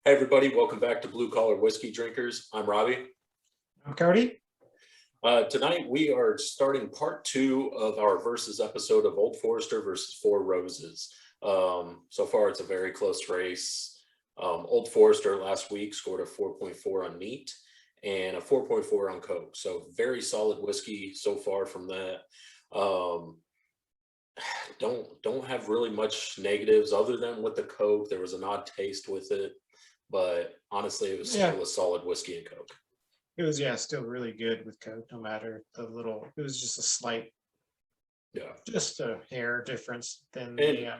Hey everybody, welcome back to Blue Collar Whiskey Drinkers. I'm Robbie. I'm Cody. Tonight we are starting part two of our versus episode of Old Forester versus Four Roses. So far it's a very close race. Old Forester last week scored a 4.4 on neat and a 4.4 on Coke. So very solid whiskey so far from that. Um, don't have really much negatives other than with the Coke. There was an odd taste with it. But honestly, it was Yeah, still a solid whiskey and Coke. it was still really good with Coke, no matter the little. It was just a slight, Yeah. just a hair difference than And the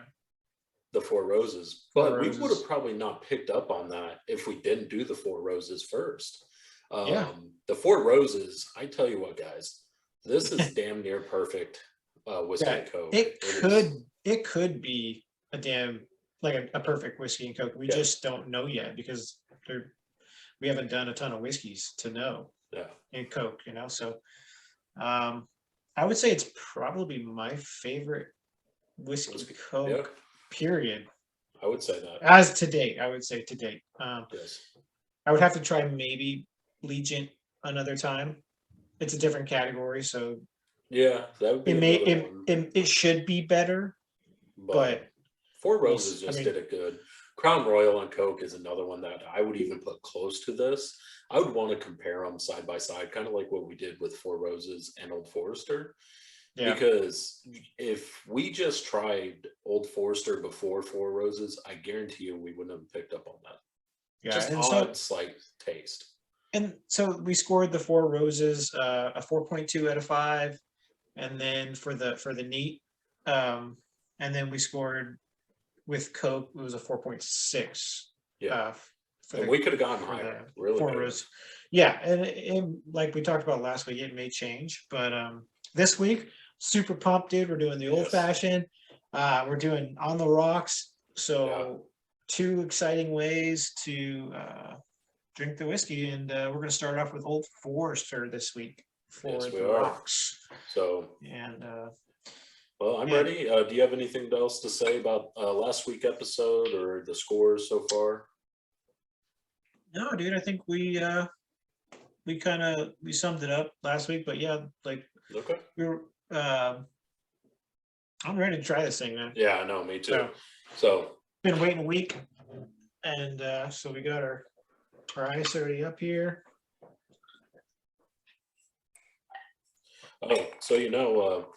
the Four Roses. Four But we would have Roses. probably not picked up on that if we didn't do the Four Roses first. Yeah, The Four Roses, I tell you what, guys, this is damn near perfect whiskey yeah. and Coke. It It could is, it could be a damn like a perfect whiskey and Coke. We yeah, just don't know yet because we haven't done a ton of whiskeys to know yeah. in Coke. So um, I would say it's probably my favorite whiskey Whiskey, yeah, Coke. Period. I would say that. As to date, I would say to date. Yes. I would have to try maybe Legion another time. It's a different category, so Yeah, that would be it may another it, one. it, it should be better, But but Four we'll. Roses I just mean, did it good. Crown Royal and Coke is another one that I would even put close to this. I would want to compare them side by side, kind of like what we did with Four Roses and Old Forester. yeah, Because if we just tried Old Forester before Four Roses, I guarantee you we wouldn't have picked up on that. yeah, Just and odd, slight taste. so we scored the Four Roses a 4.2 out of 5, and then for the neat, um, and then we scored with Coke it was a 4.6 Yeah. uh, for And the we could have gotten for the higher. Really Four could have. Roses. Yeah, and like we talked about last week, it may change, but this week, super pumped, dude. We're doing the old Yes. fashioned. We're doing on the rocks. Yeah. So two exciting ways to drink the whiskey, and we're going to start off with Old Forester this week for Yes, we the are. rocks. So, And well, I'm man, ready. Do you have anything else to say about last week episode or the scores so far? no, dude, I think we summed it up last week, but yeah, like Okay. we were. I'm ready to try this thing, man. Yeah, I know. Me too. So So, been waiting a week, and so we got our ice already up here. oh, so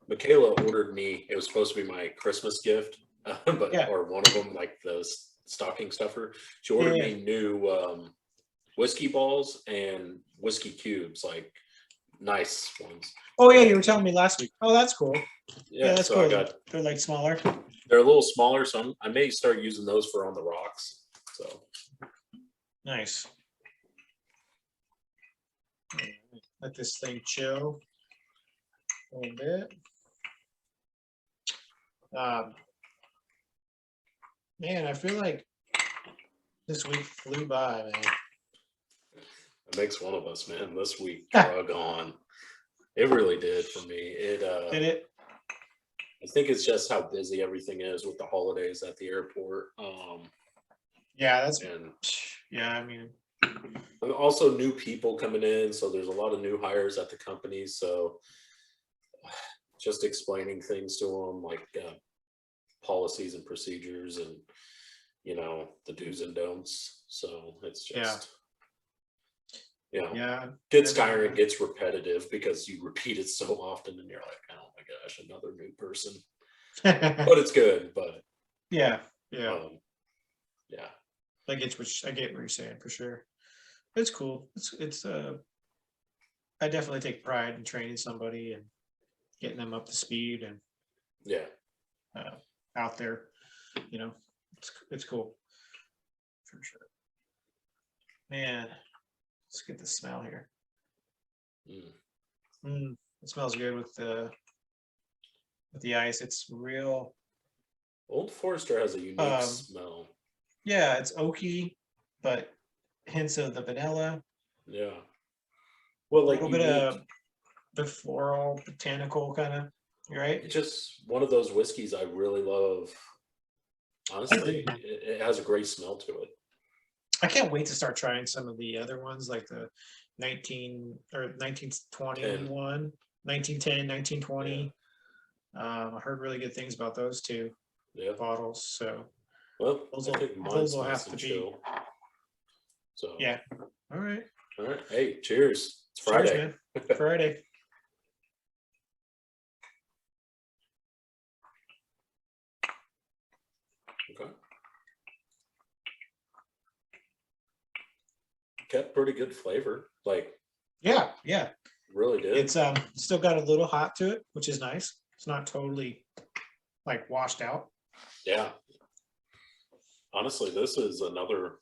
Michaela ordered me. It was supposed to be my Christmas gift, but Yeah, or one of them, like the stocking stuffer. She yeah, ordered yeah. me new whiskey balls and whiskey cubes, like nice ones. Oh yeah, you were And telling me last week. Oh, that's cool. Yeah, yeah, that's so I cool. got. They're like smaller. They're a little smaller, so I may start using those for on the rocks. So Nice. Let this thing chill a little bit. Um, Man, I feel like this week flew by, man. it makes one of us, man. This week Ah, drug on. It really did for me. It did it? I think it's just how busy everything is with the holidays at the airport. Yeah, that's And yeah. I mean, also new people coming in. So there's a lot of new hires at the company. So just explaining things to them, like policies and procedures and, the do's and don'ts. So it's yeah, just, yeah. gets I mean, tiring, gets repetitive because you repeat it so often and you're like, oh my gosh, another new person. But it's good. But yeah, yeah. um, yeah, I get what you're saying for sure. It's cool. It's. I definitely take pride in training somebody and getting them up to speed and yeah. uh, out there. You know, it's cool for sure. Man, let's get the smell here. Mm. It smells good with the ice. It's real. Old Forester has a unique Um, smell. yeah, it's oaky, but hints of the vanilla. Yeah. Well, A like little bit unique. of the floral, botanical kind of. Right? It's just one of those whiskeys I really love. I Honestly, agree. it has a great smell to it. I can't wait to start trying some of the other ones like the 1921, 1910, 1920. I heard really good things about those two Yeah. bottles. So Well, those I will think mine's those will nice have to and be. chill. So Yeah. All right. all right. Hey, cheers. It's Cheers, Friday. man. Friday. Okay. Kept pretty good flavor. Like Yeah. Yeah. really did. It's still got a little hot to it, which is nice. It's not totally like washed out. Yeah. Honestly, this is another.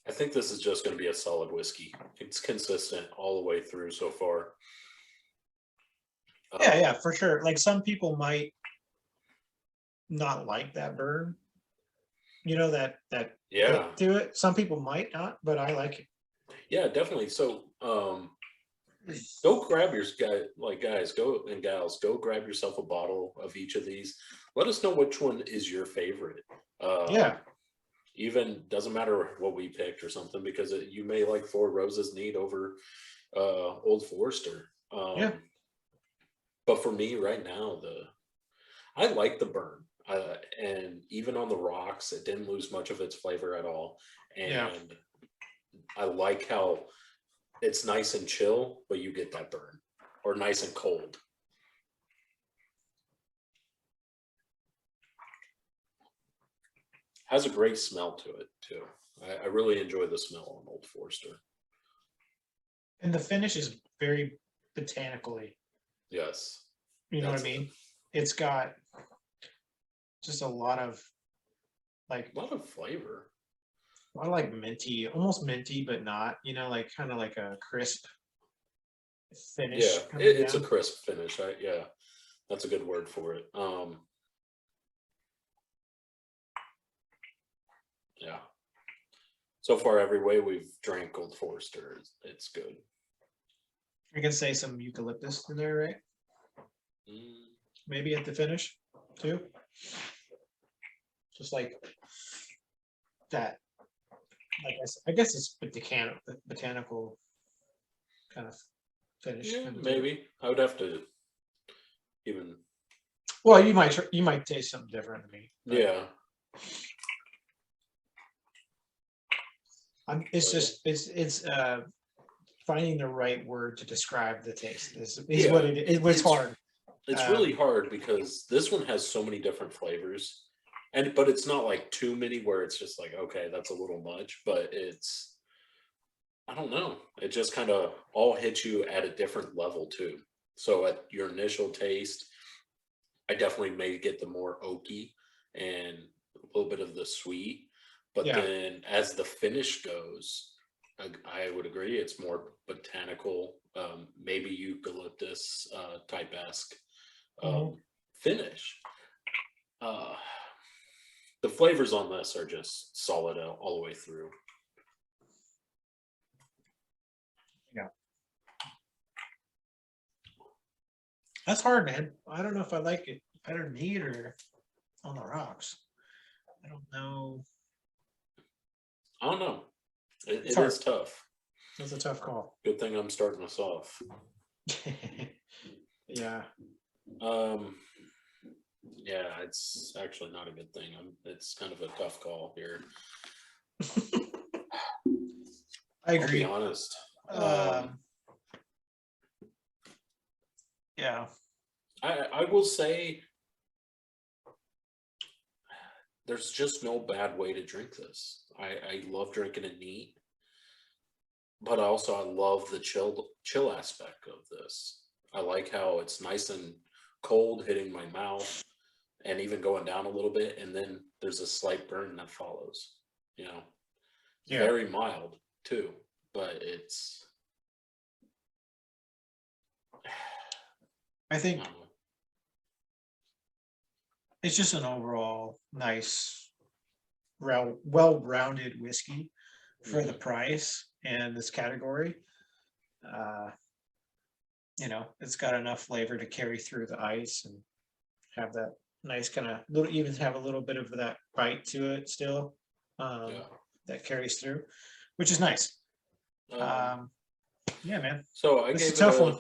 I think this is just going to be a solid whiskey. It's consistent all the way through so far. Yeah, yeah, for sure. Like some people might not like that burn, you know, that Yeah. hit to it. Some people might not, but I like it. Yeah, definitely. So, go grab your guys, go and gals, go grab yourself a bottle of each of these. Let us know which one is your favorite. Yeah, Even doesn't matter what we picked or something because you may like Four Roses neat over Old Forester. yeah, But for me right now, I like the burn. And even on the rocks, it didn't lose much of its flavor at all. yeah. And I like how it's nice and chill, but you get that burn, or nice and cold. Has a great smell to it too. I really enjoy the smell on Old Forester. And the finish is very botanically. Yes, You know what I that's it. mean? It's got just a lot of like A lot of flavor. minty, almost minty, but not. You know, like kind of like a crisp finish Yeah, coming it's a down. crisp finish. Yeah, that's a good word for it. Yeah. So far, every way we've drank Old Forester, it's good. I can say some eucalyptus in there, right? Mm, Maybe at the finish too. Just like that. I guess it's botanical kind of finish. yeah, Kind of maybe. I would have to even. Well, you might taste something different than me. Yeah. It's But yeah. just it's finding the right word to describe the taste is Yeah, what it is. It's hard. It's really hard because this one has so many different flavors, but it's not like too many where it's just like, okay, that's a little much. But I don't know. It just kind of all hits you at a different level too. So at your initial taste, I definitely may get the more oaky and a little bit of the sweet. But Yeah. then as the finish goes, I would agree it's more botanical, maybe eucalyptus type esque finish. The flavors on this are just solid all the way through. Yeah. That's hard, man. I don't know if I like it better neat or on the rocks. I don't know. I don't know. It hard. is tough. That's a tough call. Good thing I'm starting us off. Yeah. Yeah, it's actually not a good thing. It's kind of a tough call here. I I'll agree. be honest. Yeah. I will say there's just no bad way to drink this. I love drinking it neat, but also I love the chill aspect of this. I like how it's nice and cold hitting my mouth and even going down a little bit, and then there's a slight burn that follows. You know, Yeah. very mild too, but it's. I think I don't know. it's just an overall nice, well-rounded whiskey for the price and this category. You know, it's got enough flavor to carry through the ice and have that nice kind of little, even have a little bit of that bite to it still. Yeah. that carries through, which is nice. Yeah, man, So this is a tough one.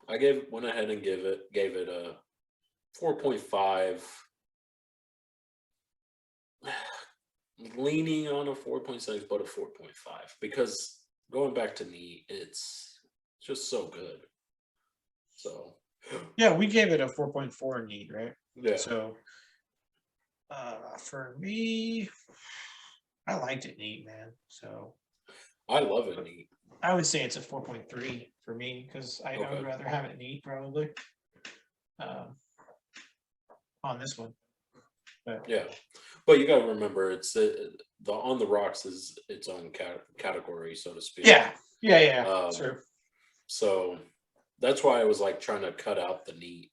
went ahead and gave it a 4.5, leaning on a 4.6, but a 4.5 because going back to neat, it's just so good. So Yeah, we gave it a 4.4 neat, right? yeah, So for me, I liked it neat, man. So I love it neat. I would say it's a 4.3 for me because I would Okay. rather have it neat probably on this one. But Yeah, but you got to remember, it's the on the rocks is its own category, so to speak. yeah, true. So that's why I was like trying to cut out the neat.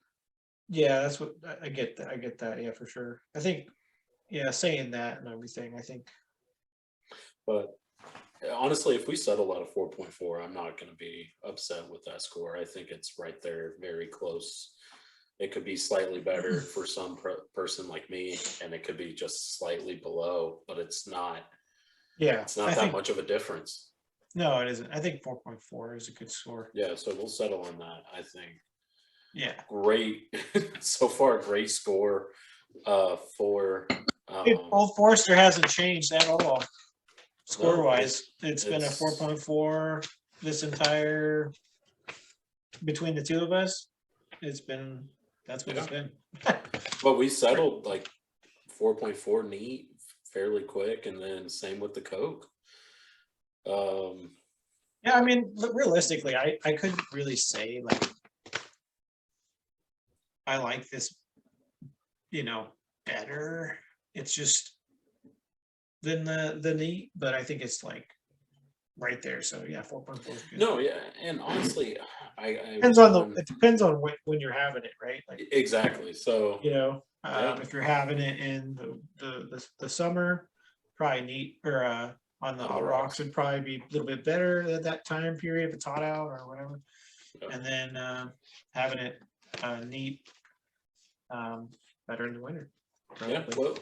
Yeah, that's what I get. I get that. Yeah, for sure. I think. Yeah, saying that and everything. I think. But honestly, if we settle at a 4.4, I'm not going to be upset with that score. I think it's right there, very close. It could be slightly better for some person like me, and it could be just slightly below, but it's not. Yeah, It's not I that think much of a difference. no, it isn't. I think 4.4 is a good score. Yeah, so we'll settle on that. I think. Yeah. Great so far. Great score for Old Forester hasn't changed at all score no, wise. It's been a it's 4.4 this entire between the two of us. It's been that's what yeah. it's been. But we settled like 4.4 neat fairly quick, and then same with the Coke. Yeah, I mean, realistically, I couldn't really say like I like this, better. It's just than the neat, but I think it's like right there. So yeah, 4.4 is good. No, yeah, and honestly, I Depends on it depends on when you're having it, right? Like exactly. So yeah, if you're having it in the summer, probably neat or on the on the rocks rocks. would probably be a little bit better at that time period if it's hot out or whatever. Yeah. And then having it neat better in the winter. Yeah, Probably. well,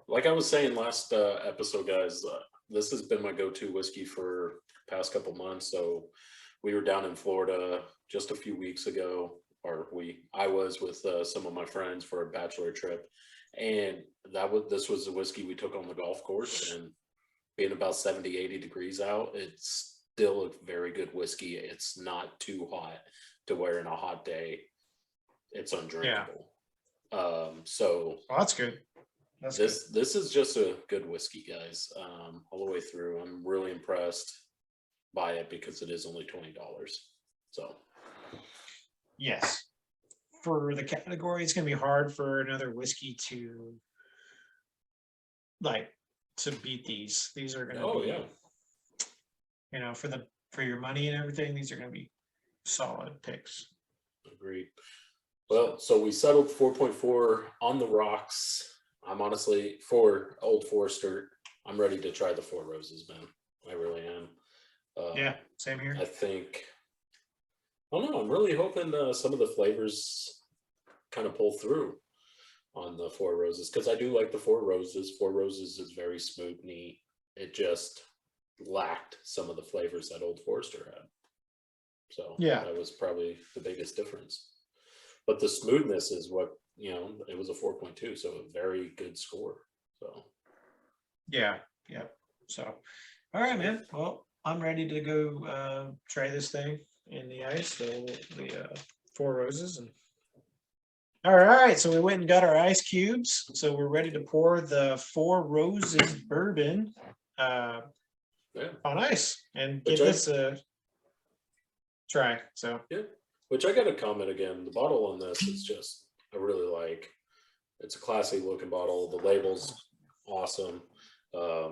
like I was saying last episode, guys, this has been my go-to whiskey for past couple months. So we were down in Florida just a few weeks ago, or I was with some of my friends for a bachelor trip, and this was the whiskey we took on the golf course, and being about 70, 80 degrees out, it's still a very good whiskey. It's not too hot to where in a hot day it's undrinkable. So Oh, that's good. this is just a good whiskey, guys. All the way through. I'm really impressed by it because it is only $20. So Yes. For the category, it's gonna be hard for another whiskey to beat these. These are gonna be, for your money and everything, these are gonna be solid picks. agreed. Well, so we settled 4.4 on the rocks. I'm honestly for Old Forester. I'm ready to try the Four Roses, man. I really am. Yeah, same here. I think. I don't know. I'm really hoping some of the flavors kind of pull through on the Four Roses because I do like the Four Roses. Four Roses is very smooth, neat. It just lacked some of the flavors that Old Forester had. So Yeah, that was probably the biggest difference. But the smoothness is what, it was a 4.2, so a very good score. So yeah. So, all right, man. Well, I'm ready to go try this thing in the ice. So the Four Roses and. All right, so we went and got our ice cubes. So we're ready to pour the Four Roses Bourbon on ice and give this a try. So yeah, which I got to comment again. The bottle on this is just I really like. It's a classy looking bottle. The label's awesome. I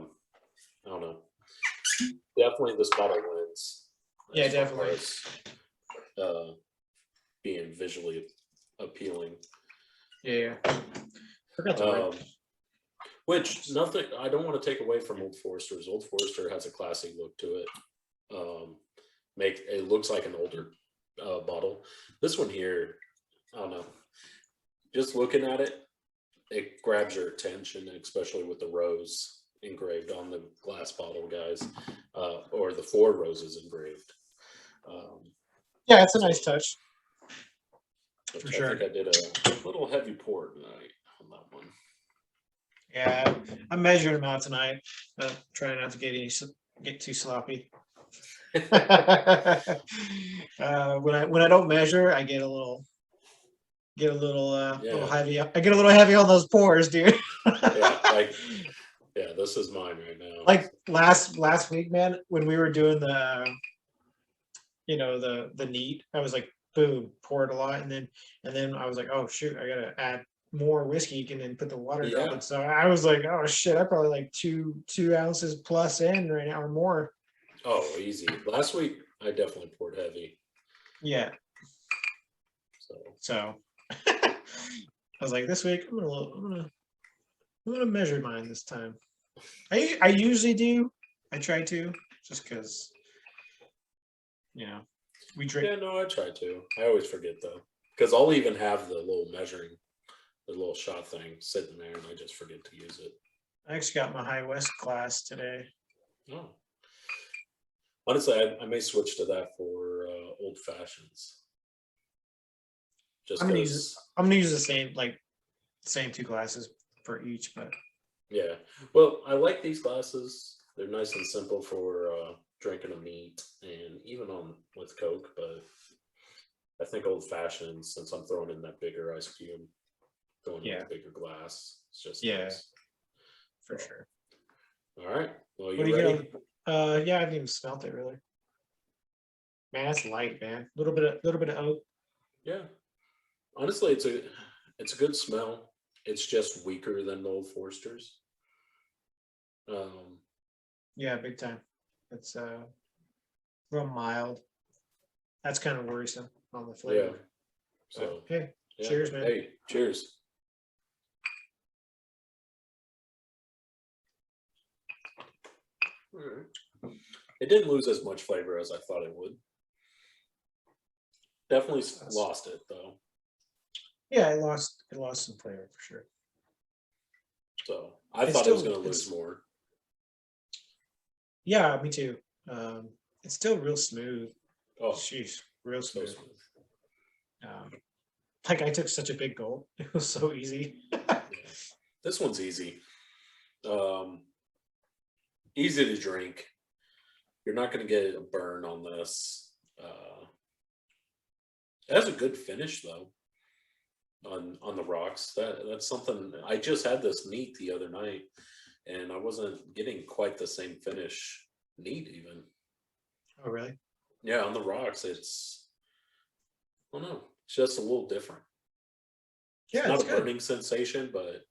don't know. Definitely, this bottle wins. Yeah, definitely. Being visually appealing. Yeah. Forgot to Which nothing. I don't want to take away from Old Forester's. Old Forester has a classy look to it. It looks like an older bottle. This one here, I don't know. Just looking at it, it grabs your attention, especially with the rose. engraved on the glass bottle, guys, or the Four Roses engraved. Yeah, it's a So, nice touch for which I sure. think I did a little heavy pour tonight on that one. Yeah, I'm measuring them out tonight. Trying not to get too sloppy. When I don't measure, I get a little little Yeah, heavy. I get a little heavy on those pours, dude. yeah, yeah, this is mine right now. Like last week, man, when we were doing the neat, I was like, boom, poured a lot, and then I was like, oh shoot, I gotta add more whiskey and then put the water Yeah. dropping. So I was like, oh shit, I probably like two ounces plus in right now or more. Oh, easy. Last week I definitely poured heavy. Yeah. So I was like, this week I'm gonna measure mine this time. I usually do. I try to, just because we drink. Yeah, no, I try to. I always forget though, because I'll even have the little shot thing sitting there, and I just forget to use it. I actually got my High West class today. Oh, honestly, I may switch to that for old fashions. Just I'm because, gonna use the same two glasses for each, but yeah. Well, I like these glasses. They're nice and simple for drinking a neat, and even on with Coke. But I think old fashioned, since I'm throwing in that bigger ice cube, throwing in yeah, a bigger glass, it's just yeah, nice. for sure. All right. Well, What you do you ready? get on? Yeah, I haven't even smelt it really. Man, it's light, man. Little bit of oak. Yeah. Honestly, it's a good smell. It's just weaker than the Old Foresters. Um, Yeah, big time. It's real mild. That's kind of worrisome on the yeah. flavor. But So hey, yeah. cheers, man. Hey, cheers. All right. It didn't lose as much flavor as I thought it would. Definitely lost it though. Yeah, it lost some flavor for sure. So I It's thought it was still going to lose it's more. Yeah, me too. It's still real smooth. Oh, Sheesh, real so smooth. smooth. Um, like I took such a big gulp. It was so easy. Yeah. This one's easy. Um, Easy to drink. You're not going to get a burn on this. It has a good finish though on the rocks. That's something I just had this neat the other night, and I wasn't getting quite the same finish neat even. Oh, really? Yeah, on the rocks, I don't know, it's just a little different. It's Yeah, not it's a good. burning sensation, but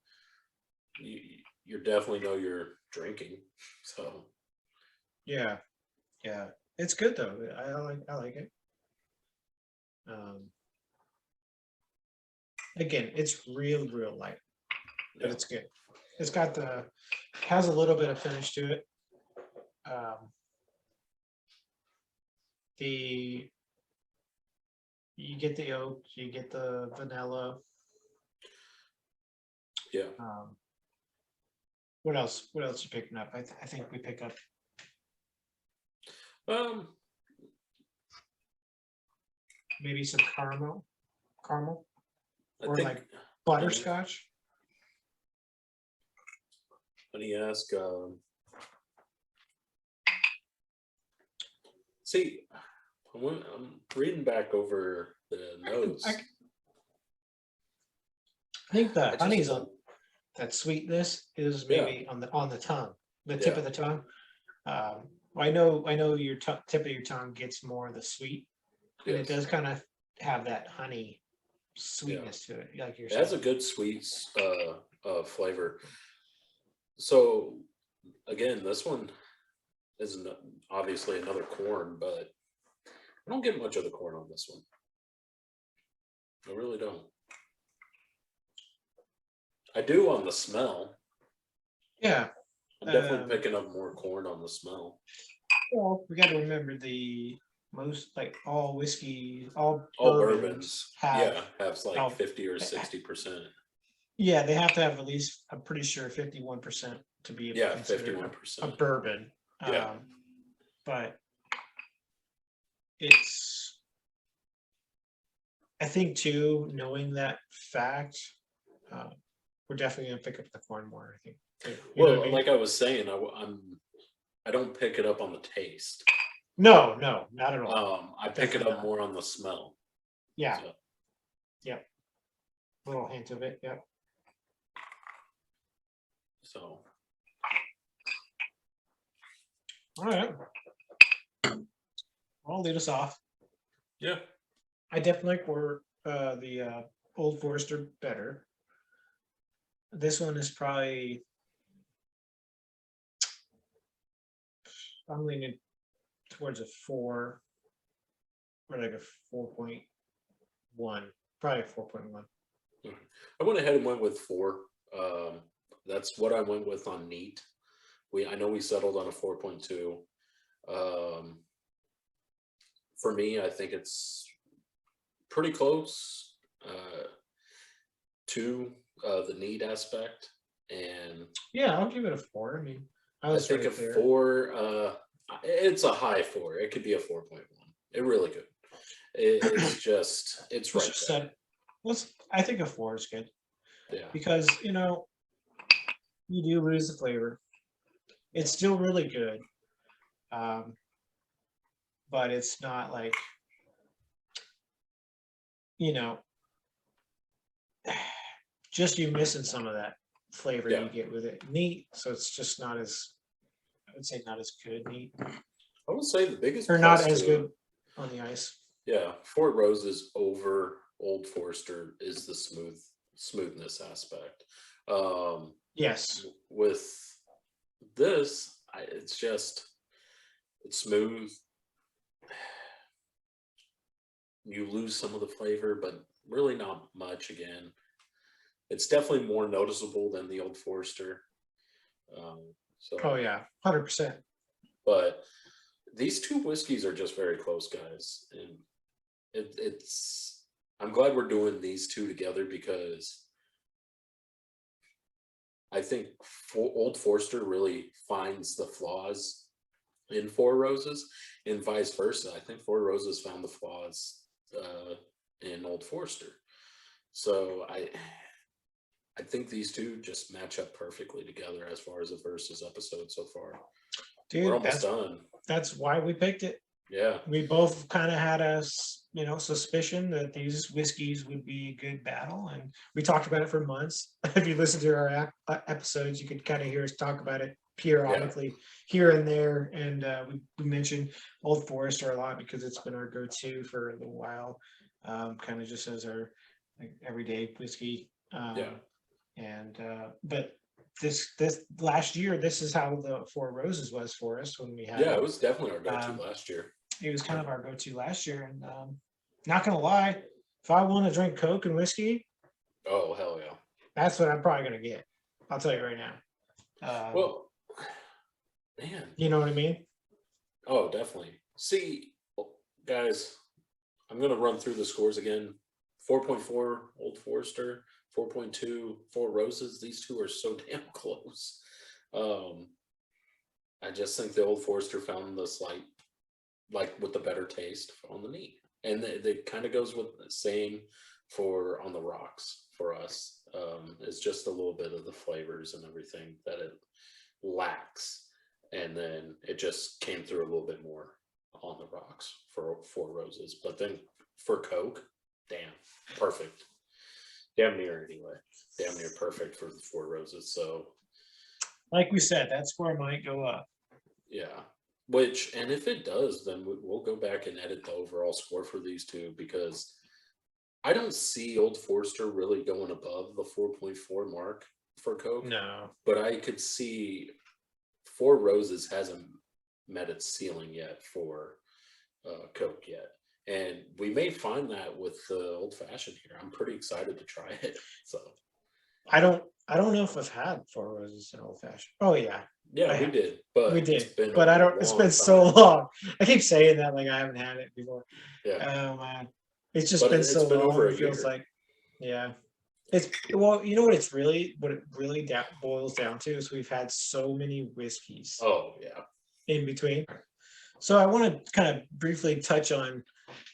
you you definitely know you're drinking. So Yeah, yeah. It's good though. I like it. Um, Again, it's real light, but yeah, it's good. It's got has a little bit of finish to it. Um, the You get the oak, you get the vanilla. yeah. Um, what else? What else you picking up? I think we pick up Um, maybe some caramel, I or think. like butterscotch. Let me ask. See, I'm reading back over the I notes. think the I just honey's don't. on that sweetness is Yeah, maybe on the tongue, the tip yeah, of the tongue. I know your tip of your tongue gets more of the sweet, and it yes, does kind of have that honey yeah. sweetness to it, like you're It has saying. a good sweet flavor. So again, this one is obviously another corn, but I don't get much of the corn on this one. I really don't. I do on the smell. Yeah. I'm definitely Um, picking up more corn on the smell. well, we got to remember most like all whiskey, all All bourbons bourbons, have yeah, have like alcohol. 50 or 60%. Yeah, they have to have at least, I'm pretty sure, 51% to be Yeah, considered a 51%. bourbon. Yeah. But it's, I think too, knowing that fact, we're definitely gonna pick up the corn more, I think. Too. You know what I Well, mean? like I was saying, I don't pick it up on the taste. No, not at all. I pick it Definitely up not. more on the smell. Yeah, So, yep. Little hint of it, yep. so All right. I'll lead us off. yeah. I definitely like the Old Forester better. This one is probably, I'm leaning towards a 4 or like a 4.1, probably 4.1. I went ahead and went with 4. That's what I went with on neat. I know we settled on a 4.2. For me, I think it's pretty close to the neat aspect, and Yeah, I'll give it a 4. I mean, I I was think right a there. 4. It's a high 4. It could be a 4.1. It really could. It's just it's Let's right just there. set. I think a 4 is good Yeah. because you do lose the flavor. It's still really good, um, but it's not like you know, just you missing some of that flavor Yeah. you get with it. Neat, so it's just not as, I would say, not as good. Neat I would say the biggest or not plus as to it, good on the ice. yeah, Four Roses over Old Forester is the smoothness aspect. Um, Yes. with this, it's smooth. You lose some of the flavor, but really not much. Again, it's definitely more noticeable than the Old Forester. Oh So, yeah, 100%. but these two whiskeys are just very close, guys, and it's. I'm glad we're doing these two together because I think Old Forester really finds the flaws in Four Roses, and vice versa. I think Four Roses found the flaws in Old Forester. So I think these two just match up perfectly together as far as a versus episode so far. We're Dude, almost done. that's why we picked it. Yeah. We both kind of had a suspicion that these whiskeys would be a good battle, and we talked about it for months. If you listen to our episodes, you could kind of hear us talk about it periodically here and there. And we mentioned Old Forester a lot because it's been our go-to for a little while, kind of just as our like everyday whiskey. Yeah. And but this last year, this is how the Four Roses was for us when we had Yeah, it. it was definitely our go-to Um, last year. It was kind of our go-to last year, and not gonna lie, if I want to drink Coke and whiskey, Oh, hell yeah. that's what I'm probably gonna get. I'll tell you right now. Well, man. You know what I mean? Oh, definitely. See, guys, I'm going to run through the scores again. 4.4 Old Forester, 4.2 Four Roses. These two are so damn close. I just think the Old Forester found the slight, like with the better taste on the neat. And it kind of goes with the same for on the rocks for us. It's just a little bit of the flavors and everything that it lacks. And then it just came through a little bit more on the rocks for Four Roses. But then for Coke, damn, perfect. Damn near anyway. Damn near perfect for the Four Roses. So, Like we said, that score might go up. yeah. And if it does, then we'll go back and edit the overall score for these two because I don't see Old Forester really going above the 4.4 mark for Coke. No. But I could see Four Roses hasn't met its ceiling yet for Coke yet. And we may find that with the old fashioned here. I'm pretty excited to try it. So I don't know if I've had Four Roses in old fashioned. Oh yeah. yeah, we did. But We did. it's been But I don't, it's been so long. I keep saying that like I haven't had it before. Yeah. Oh man. It's just But been it's so been long. over a It feels year. like, yeah. It's well, you know what it really boils down to is we've had so many whiskeys Oh yeah. in between. So I want to kind of briefly touch on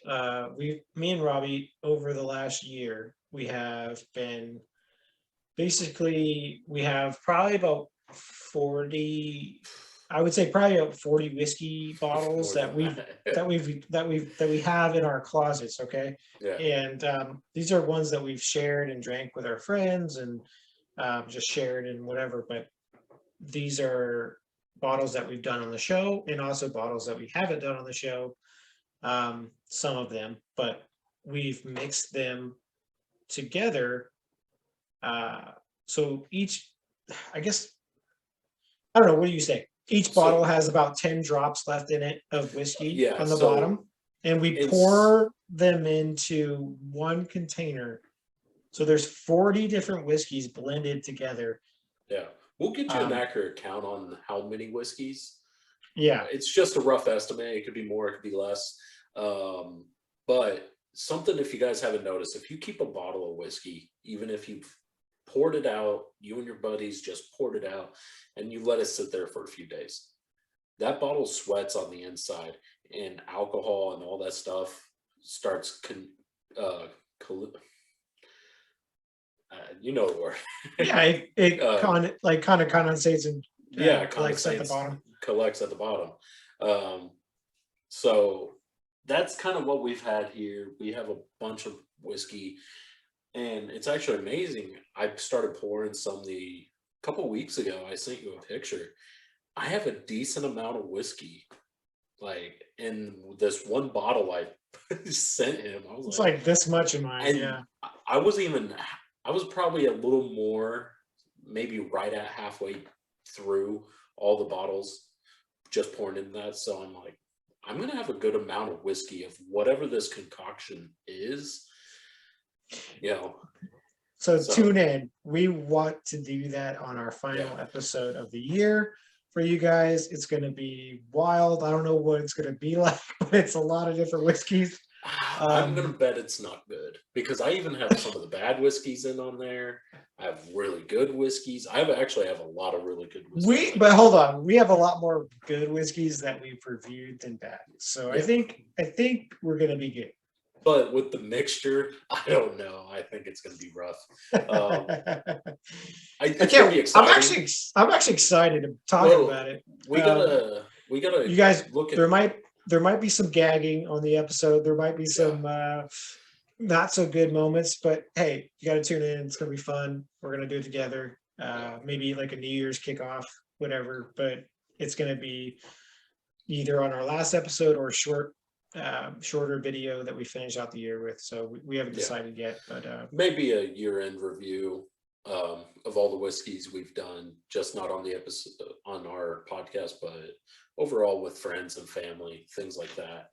me and Robbie over the last year, we have been basically we have probably about 40, I would say probably about 40 whiskey bottles More than that. that we have in our closets, okay? Yeah. And these are ones that we've shared and drank with our friends and just shared and whatever, but these are bottles that we've done on the show and also bottles that we haven't done on the show, some of them, but we've mixed them together. So each, I guess, I don't know, what do you say? Each bottle So has about 10 drops left in it of whiskey yeah, on the so bottom, and we it's pour them into one container. So there's 40 different whiskeys blended together. yeah. We'll get you an Um, accurate count on how many whiskeys. yeah, It's just a rough estimate. It could be more, it could be less. But something, if you guys haven't noticed, if you keep a bottle of whiskey, even if you've poured it out, you and your buddies just poured it out, and you let it sit there for a few days, that bottle sweats on the inside, and alcohol and all that stuff starts uh, col- you know the word. yeah, it um, kind of condensates and yeah, collects at the condensates, bottom. collects at the bottom. Um, so that's kind of what we've had here. We have a bunch of whiskey, and it's actually amazing. I started pouring some the couple weeks ago. I sent you a picture. I have a decent amount of whiskey, like in this one bottle I sent him. I was It's like, like this much in mine, and yeah. I wasn't even. I was probably a little more, maybe right at halfway through all the bottles, just pouring into that. So I'm like, I'm gonna have a good amount of whiskey of whatever this concoction is, you know. So tune So in. We want to do that on our yeah, final episode of the year for you guys. It's going to be wild. I don't know what it's going to be like, but it's a lot of different whiskeys. I'm gonna Um, bet it's not good because I even have some of the bad whiskeys in on there. I have really good whiskeys. Actually have a lot of really good whiskeys. but hold on, we have a lot more good whiskeys that we've reviewed than bad. So Yeah, I think we're going to be good. but with the mixture, I don't know. I think it's gonna be rough. Um, I it's gonna can't. be exciting. I'm actually excited talking Well, about it. we Um, gotta we gotta you guys, look at there might be some gagging on the episode. There might be yeah. some not so good moments, but hey, you got to tune in. It's gonna be fun. We're gonna do it together. Yeah. Maybe like a New Year's kickoff, whatever. But it's gonna be either on our last episode or a shorter video that we finish out the year with. So we haven't Yeah. decided yet, but Maybe a year-end review of all the whiskeys we've done, just not on the episode on our podcast, but overall with friends and family, things like that.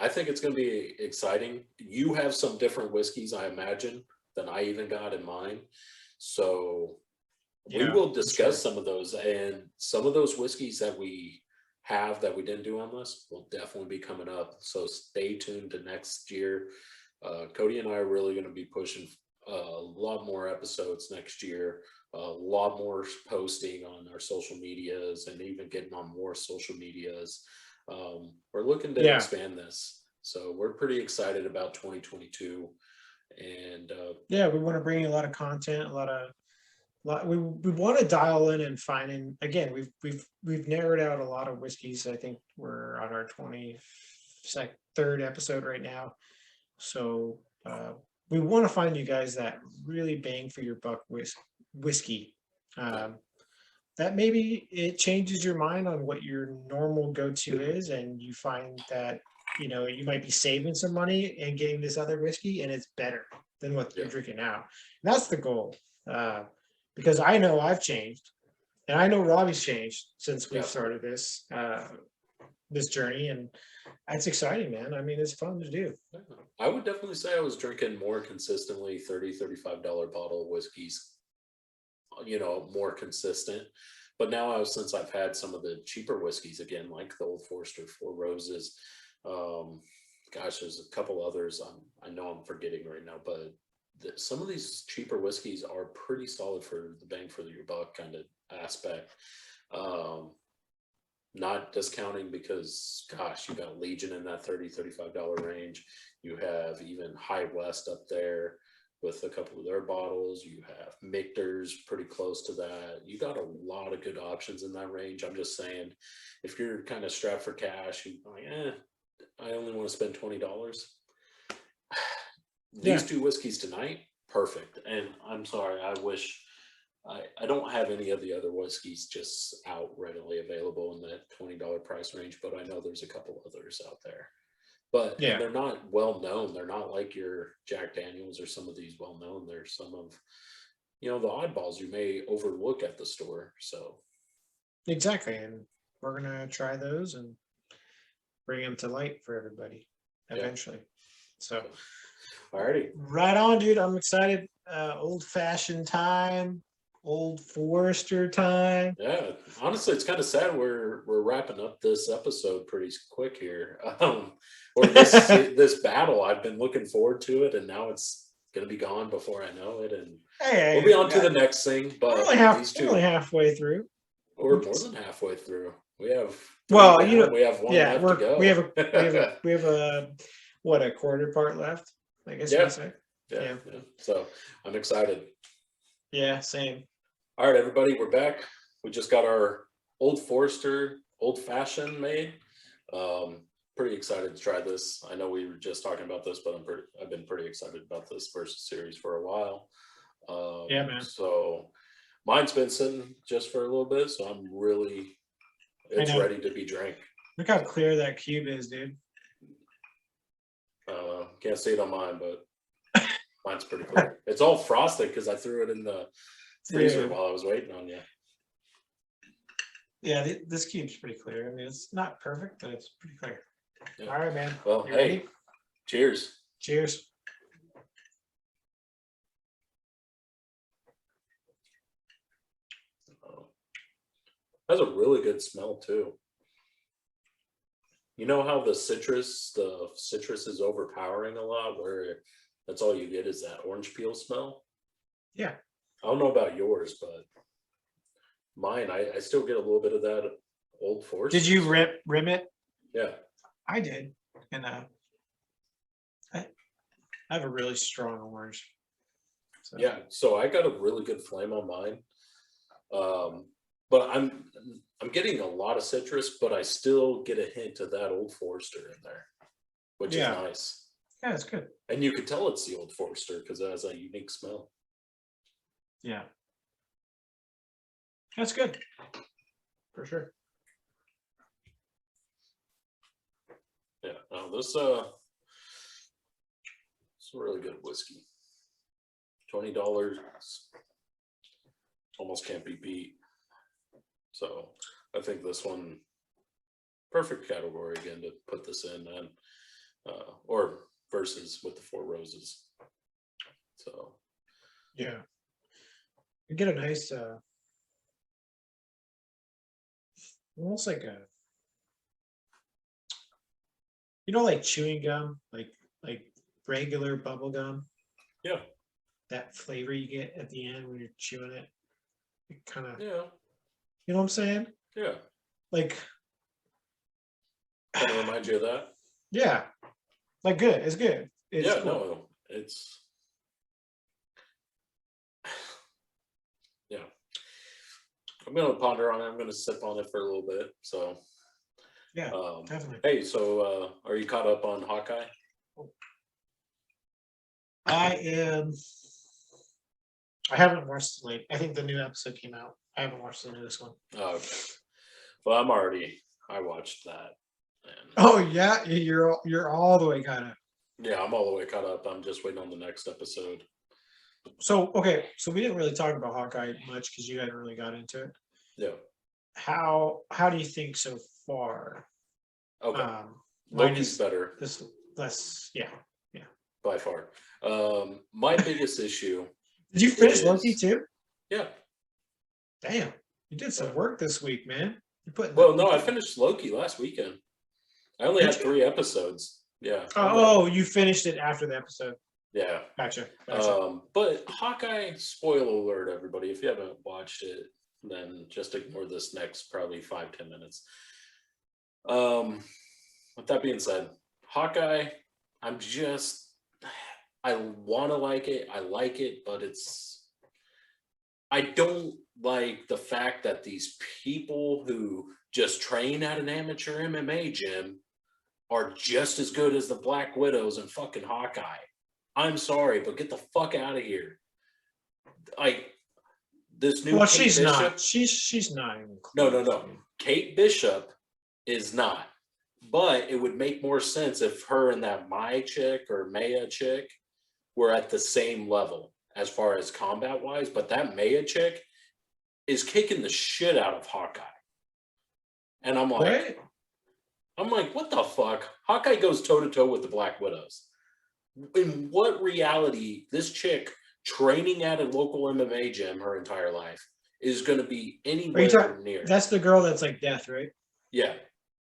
I think it's going to be exciting. You have some different whiskeys, I imagine, than I even got in mine. So we yeah, will for discuss sure. some of those, and some of those whiskeys that we have that we didn't do on this will definitely be coming up. So stay tuned to next year. Cody and I are really going to be pushing a lot more episodes next year, a lot more posting on our social medias, and even getting on more social medias. We're looking to Yeah, expand this. So we're pretty excited about 2022. And yeah, we want to bring you a lot of content, a lot of we want to dial in and find in again. We've narrowed out a lot of whiskeys. I think we're on our 23rd episode right now. So we want to find you guys that really bang for your buck whiskey. yeah, That maybe it changes your mind on what your normal go-to is, and you find that you might be saving some money and getting this other whiskey, and it's better than what yeah, you're drinking now. And that's the goal, uh, because I know I've changed, and I know Robbie's changed since we've definitely. started this journey, and it's exciting, man. I mean, it's fun to do. Yeah. I would definitely say I was drinking more consistently $35 bottle of whiskeys, more consistent. But now since I've had some of the cheaper whiskeys again, like the Old Forester, Four Roses, um, gosh, there's a couple others I know I'm forgetting right now, but some of these cheaper whiskeys are pretty solid for the bang for your buck kind of aspect. Not discounting because, gosh, you got Legion in that $30-$35 range. You have even High West up there with a couple of their bottles. You have Michter's pretty close to that. You got a lot of good options in that range. I'm just saying, if you're kind of strapped for cash, you're like, I only want to spend $20. These two whiskeys tonight, perfect. And I'm sorry, I wish I don't have any of the other whiskeys just out readily available in that $20 price range, but I know there's a couple others out there. But and they're not well known. They're not like your Jack Daniels or some of these well known. They're some of, the oddballs you may overlook at the store. So exactly, and we're gonna try those and bring them to light for everybody eventually. So, alrighty, right on, dude. I'm excited. Old fashioned time. Old Forester time. Yeah, honestly, it's kind of sad we're wrapping up this episode pretty quick here. Or this battle. I've been looking forward to it, and now it's gonna be gone before I know it. And we'll be on to the next thing. But we're only halfway through. Or more than halfway through. We have we have one left to go. We have a what, a quarter part left, I guess you would say. Yeah. So I'm excited. Yeah, same. All right, everybody, we're back. We just got our Old Forester Old Fashioned made. Pretty excited to try this. I know we were just talking about this, but I've been pretty excited about this Versus series for a while. Yeah, man. So mine's been sitting just for a little bit, so it's ready to be drank. Look how clear that cube is, dude. Can't see it on mine, but mine's pretty clear. It's all frosted because I threw it in the freezer while I was waiting on you. Yeah, this cube's pretty clear. I mean, it's not perfect, but it's pretty clear. Yeah. All right, man. Well, you ready? Cheers. Cheers. Has a really good smell too. You know how the citrus is overpowering a lot, where that's all you get is that orange peel smell? Yeah. I don't know about yours, but mine, I still get a little bit of that Old Forester. Did you rim it? Yeah. I did. And I have a really strong orange. So. Yeah, so I got a really good flame on mine. But I'm getting a lot of citrus, but I still get a hint of that Old Forester in there, which is nice. Yeah, it's good. And you could tell it's the Old Forester because it has a unique smell. Yeah. That's good. For sure. Yeah, no, this it's a really good whiskey. $20 almost can't be beat. So I think this one, perfect category again to put this in, and or versus with the Four Roses. So yeah, you get a nice almost like a, like chewing gum, like regular bubble gum. Yeah, that flavor you get at the end when you're chewing it. It kind of, you know what I'm saying? Yeah. Like, kind of remind you of that? Yeah. Like, good. It's good. It's cool. No, it's, I'm going to ponder on it. I'm going to sip on it for a little bit. So, yeah, definitely. Hey, so are you caught up on Hawkeye? I am. I haven't watched the I think the new episode came out. I haven't watched the newest one. Oh, okay. Well, I watched that. And, oh yeah, you're all the way caught up. Yeah, I'm all the way caught up. I'm just waiting on the next episode. So so we didn't really talk about Hawkeye much because you hadn't really got into it. Yeah. How do you think so far? Okay. Loki's better. Yeah. By far. My biggest issue. Did you finish Loki too? Yeah. Damn, you did some work this week, man. No, I finished Loki last weekend. I only had 3 episodes. Yeah. Oh, you finished it after the episode. Yeah. Gotcha. Gotcha. But Hawkeye, spoiler alert, everybody. If you haven't watched it, then just ignore this next probably 5-10 minutes. With that being said, Hawkeye, I'm just I want to like it. I like it, but I don't like the fact that these people who just train at an amateur MMA gym are just as good as the Black Widows and fucking Hawkeye. I'm sorry, but get the fuck out of here. Like this new Well, Kate she's Bishop. not. She's not even No, close. no, no. Kate Bishop is not. But it would make more sense if her and that Mai chick or Maya chick were at the same level as far as combat wise. But that Maya chick is kicking the shit out of Hawkeye. And I'm like, what the fuck? Hawkeye goes toe to toe with the Black Widows. In what reality this chick training at a local MMA gym her entire life is going to be Are you anywhere talking? near? That's the girl that's like death, right? Yeah,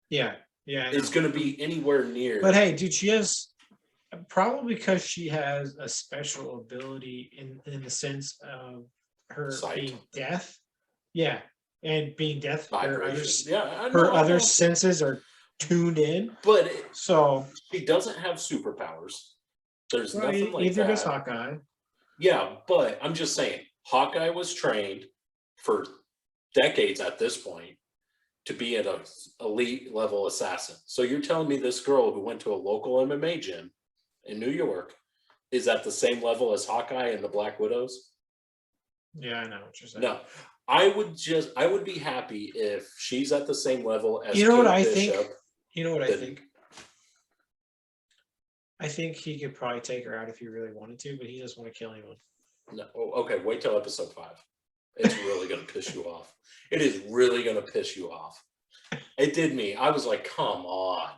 Yeah. Yeah. I it's know. going to be anywhere near. But hey, dude, she has probably because she has a special ability in the sense of her Sight. being deaf. Yeah, and being deaf, Vibration. Yeah, I her know. I other know. senses are tuned in. But So she doesn't have superpowers. There's well, nothing like either that. does Hawkeye. Yeah, but I'm just saying, Hawkeye was trained for decades at this point to be an elite level assassin. So you're telling me this girl who went to a local MMA gym in New York is at the same level as Hawkeye and the Black Widows? Yeah, I know what you're saying. No. I would be happy if she's at the same level as You know what Kate I Bishop. think? You know what I then- think? I think he could probably take her out if he really wanted to, but he doesn't want to kill anyone. No, okay, wait till episode 5. It's really going to piss you off. It is really going to piss you off. It did me. I was like, come on.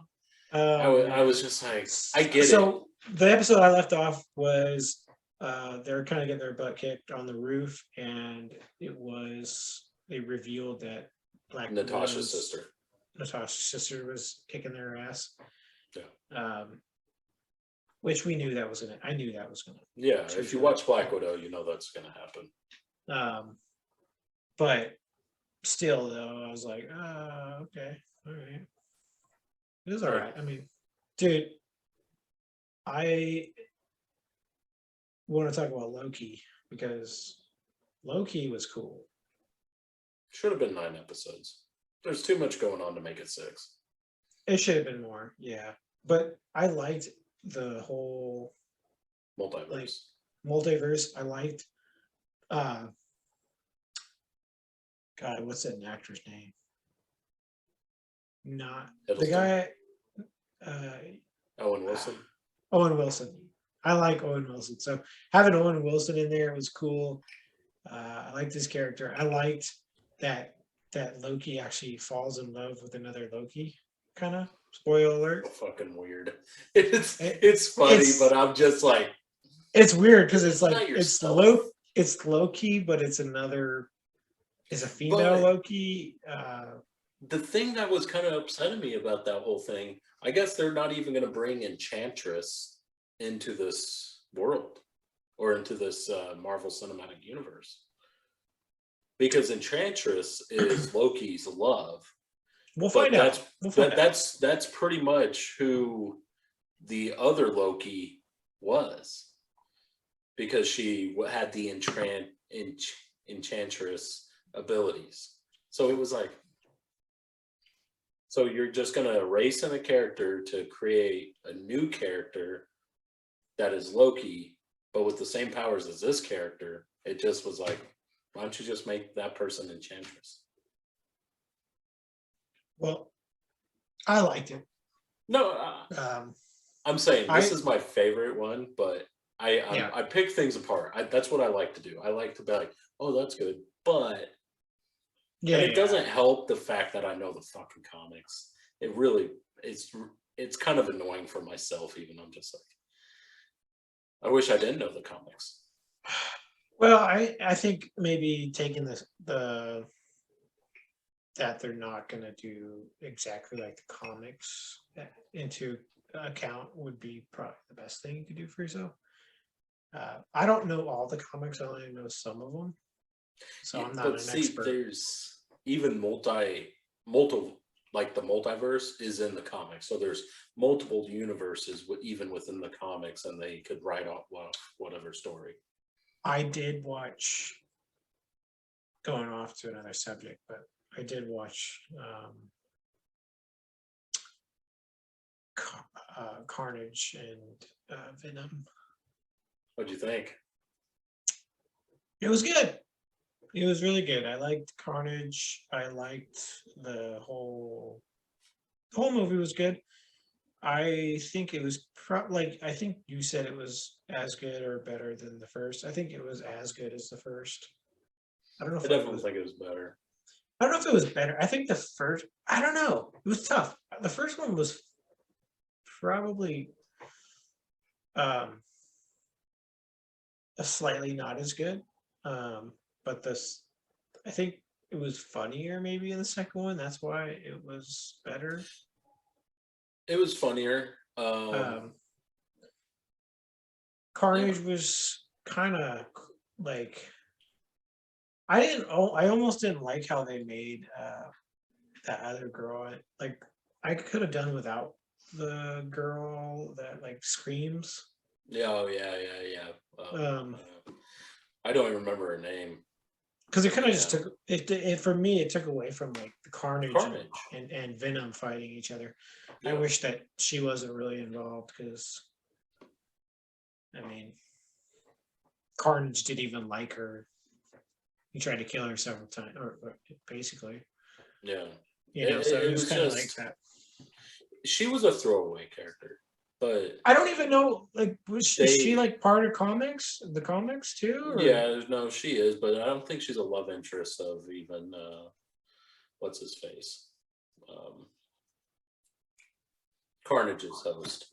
I was just like, I get it. So the episode I left off was they're kind of getting their butt kicked on the roof, and they revealed that Natasha's sister. Natasha's sister was kicking their ass. Yeah. Which we knew that was gonna. I knew that was gonna. Yeah, if you watch Black Widow, you know that's gonna happen. But still, though, I was like, okay, all right, it was all right. I mean, dude, I want to talk about Loki because Loki was cool. Should have been 9 episodes. There's too much going on to make it 6. It should have been more, yeah. But I liked the whole multiverse. I liked God, what's that actor's name? Not the guy Owen Wilson. Owen Wilson. I like Owen Wilson. So having Owen Wilson in there was cool. I liked his character. I liked that Loki actually falls in love with another Loki, kind of. Spoiler alert. Fucking weird. It's funny, but I'm just like, it's weird because it's like it's Loki, but it's a female Loki. The thing that was kind of upsetting me about that whole thing, I guess they're not even going to bring Enchantress into this world or into this Marvel Cinematic Universe, because Enchantress is Loki's love. We'll find out. That's pretty much who the other Loki was, because she had the Enchantress abilities. So it was like, so you're just going to erase in a character to create a new character that is Loki, but with the same powers as this character. It just was like, why don't you just make that person Enchantress? Well, I liked it. No, I'm saying this is my favorite one, but I pick things apart. That's what I like to do. I like to be like, oh, that's good, but it doesn't help the fact that I know the fucking comics. It really it's kind of annoying for myself. Even I'm just like, I wish I didn't know the comics. Well, I think maybe taking the that they're not going to do exactly like the comics into account would be probably the best thing you could do for yourself. I don't know all the comics. I only know some of them, so Yeah, I'm not but an see, expert. there's even multiple, like the multiverse is in the comics. So there's multiple universes even within the comics, and they could write off whatever story. I did watch, going off to another subject, but I did watch Carnage and Venom. What'd you think? It was good. It was really good. I liked Carnage. I liked the whole movie was good. I think it was like I think you said it was as good or better than the first. I think it was as good as the first. I don't know I if it definitely was. think it was better. I don't know if it was better. I think the first. I don't know. It was tough. The first one was probably um, a slightly not as good, but this. I think it was funnier maybe in the second one. That's why it was better. It was funnier. Um, Yeah, Carnage was kind of like I didn't. Oh, I almost didn't like how they made that other girl. Like I could have done without the girl that like screams. yeah, oh, yeah. Um, I don't even remember her name. because it kind of just Yeah, took it for me. It took away from like the Carnage Carnage. and Venom fighting each other. I Yeah, wish that she wasn't really involved because I mean Carnage didn't even like her. He tried to kill her several times, or basically, yeah. So it It was was kind of like just that. she was a throwaway character, but I don't even know, like, is she they like part of the comics too, or yeah, no, she is, but I don't think she's a love interest of even what's his face, um, Carnage's host.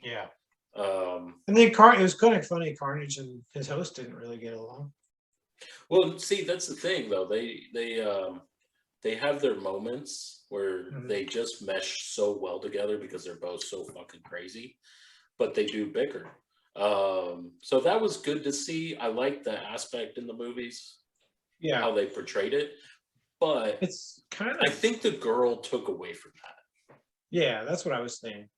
yeah. Um, And then it was kind of funny. Carnage and his host didn't really get along. well, see, that's the thing though. They have their moments where Mhm. they just mesh so well together because they're both so fucking crazy, but they do bicker. So that was good to see. I like the aspect in the movies, Yeah, how they portrayed it, but it's kind I of think the girl took away from that. yeah. That's what I was saying.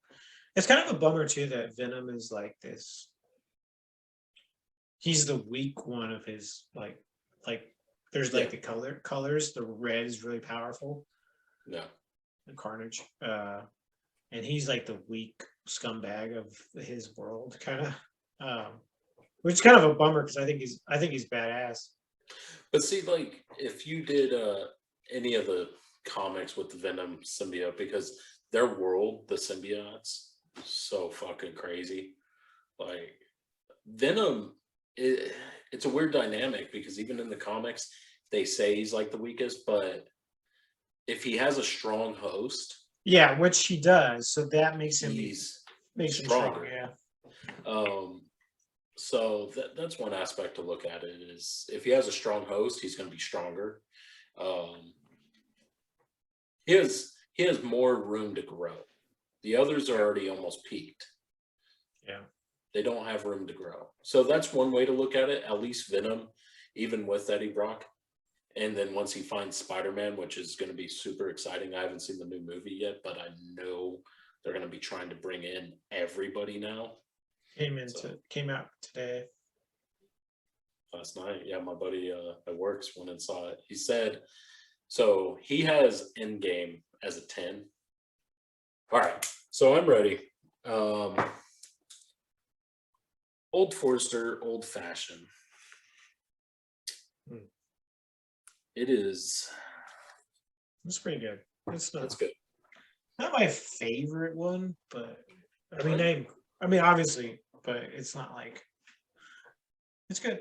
It's kind of a bummer too that Venom is like this. He's the weak one of his like. There's Yeah, like the colors. The red is really powerful. no. The Carnage. And he's like the weak scumbag of his world, kind of, um, which is kind of a bummer because I think he's badass. But see, like, if you did any of the comics with the Venom symbiote, because their world, the symbiotes, so fucking crazy. Like, Venom, it's a weird dynamic because even in the comics, they say he's like the weakest, but if he has a strong host, Yeah, which he does, so that he's makes him strong. stronger. Yeah, Um, so that's one aspect to look at it is if he has a strong host, he's going to be stronger. Um, he has more room to grow. The others are yeah, already almost peaked. yeah. They don't have room to grow. So that's one way to look at it. At least Venom, even with Eddie Brock, and then once he finds Spider-Man, which is going to be super exciting. I haven't seen the new movie yet, but I know they're going to be trying to bring in everybody now. So Came out today. last night, yeah, my buddy at works went and saw it. He said, so he has Endgame as a 10. All right, so I'm ready. Um, Old Forester, old fashioned. Hmm. It is. It's pretty good. It's That's good. not my favorite one, but I mean, Right? I mean, obviously, but it's not like it's good.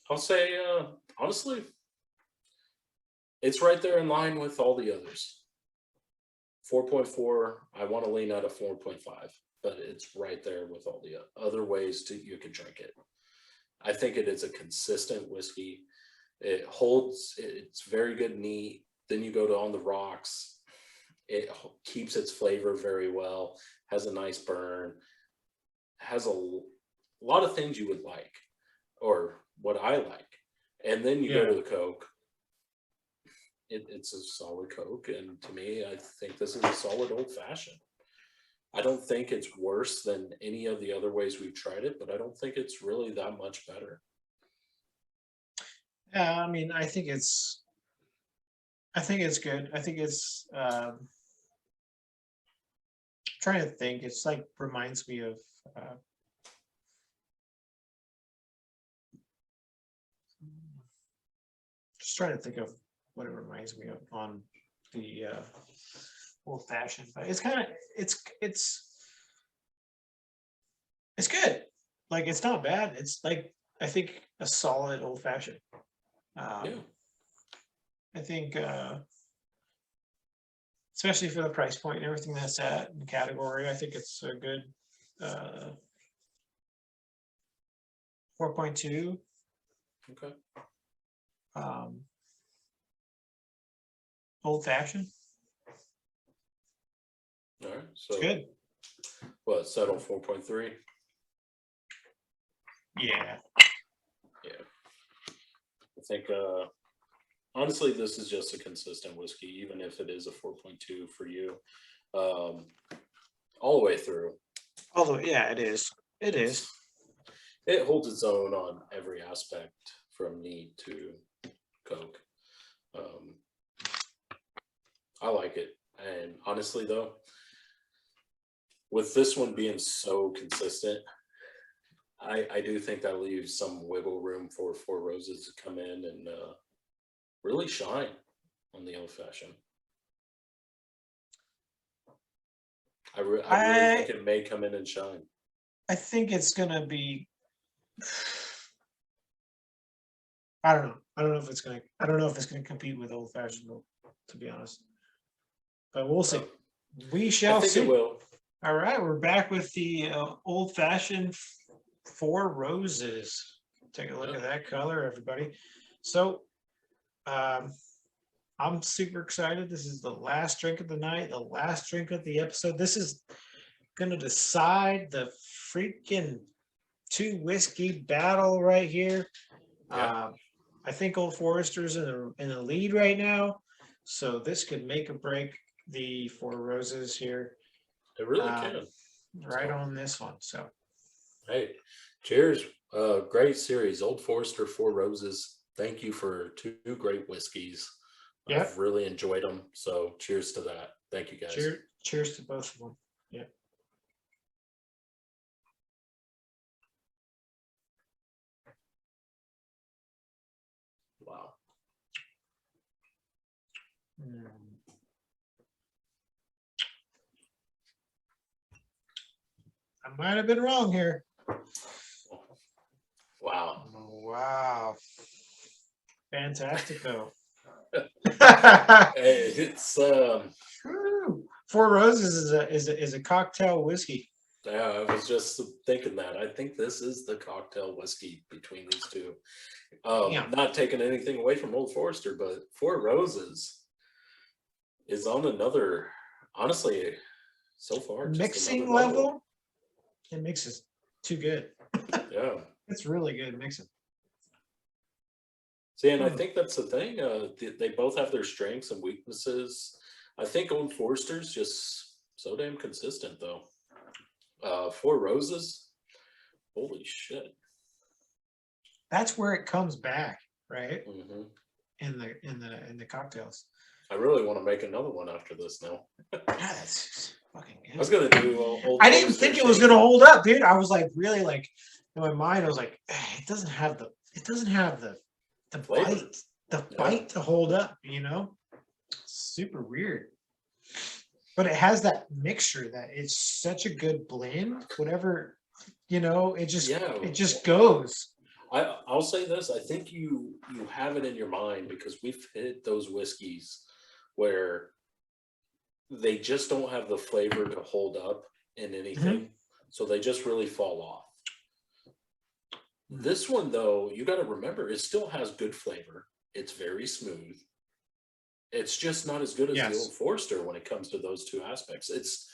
I'll say, honestly, it's right there in line with all the others. 4.4. I want to lean at a 4.5, but it's right there with all the other ways to you can drink it. I think it is a consistent whiskey. It holds. It's very good, neat. Then you go to On the Rocks. It keeps its flavor very well. Has a nice burn. Has a a lot of things you would like, or what I like. And then you go Yeah. to the Coke. It's a solid Coke, and to me, I think this is a solid old fashioned. I don't think it's worse than any of the other ways we've tried it, but I don't think it's really that much better. Yeah, I mean, I think it's good. I think it's trying to think. It's like reminds me of just trying to think of what it reminds me of on the old fashioned. But it's kind of it's good. Like it's not bad. It's like I think a solid old fashioned. Yeah. I think especially for the price point and everything that's at in the category, I think it's a good 4.2. Okay. Old fashioned. All right. It's So good. what? Settle 4.3. Yeah. Yeah. I think honestly, this is just a consistent whiskey, even if it is a 4.2 for you, all the way through. Although, yeah, it is. It is. It holds its own on every aspect, from neat to Coke. I like it, and honestly, though, with this one being so consistent, I do think that leaves some wiggle room for Four Roses to come in and really shine on the old fashioned. I really think it may come in and shine. I think it's gonna be. I don't know. I don't know if it's gonna. I don't know if it's gonna compete with old fashioned, to be honest. But we'll see. We I shall think see. it will. All right, we're back with the old fashioned Four Roses. Take a look at that color, everybody. So, I'm super excited. This is the last drink of the night, the last drink of the episode. This is going to decide the freaking two whiskey battle right here. Yeah. I think Old Forester's in the lead right now, so this could make or break the Four Roses here. It really can. Right on this one. So, hey, cheers. Great series. Old Forester, Four Roses. Thank you for two great whiskeys. yeah. I've really enjoyed them. So cheers to that. Thank you, guys. Cheers to both of them. Yeah. Wow. I might have been wrong here. Wow. Wow. Fantastico. It's Four Roses is a cocktail whiskey. yeah, I was just thinking that. I think this is the cocktail whiskey between these two. Not taking anything away from Old Forester, but Four Roses is on another, honestly, so far. Just Mixing level, it mixes too good. Yeah. It's really good mixing. See, and I think that's the thing. They both have their strengths and weaknesses. I think Old Forester's just so damn consistent, though. Four Roses, holy shit! That's where it comes back, right? Mm-hmm. In the cocktails. I really want to make another one after this now. That's fucking good. I was gonna do. Old I didn't think it was gonna hold up, dude. I was like, really, like in my mind, I was like, it doesn't have the flavor. bite to hold up, you know? Super weird. But it has that mixture that it's such a good blend. Whatever, you know, it just goes. I'll say this. I think you have it in your mind because we've hit those whiskeys where they just don't have the flavor to hold up in anything. So they just really fall off. This one, though, you got to remember, it still has good flavor. It's very smooth. It's just not as good as the Old Forester when it comes to those two aspects. It's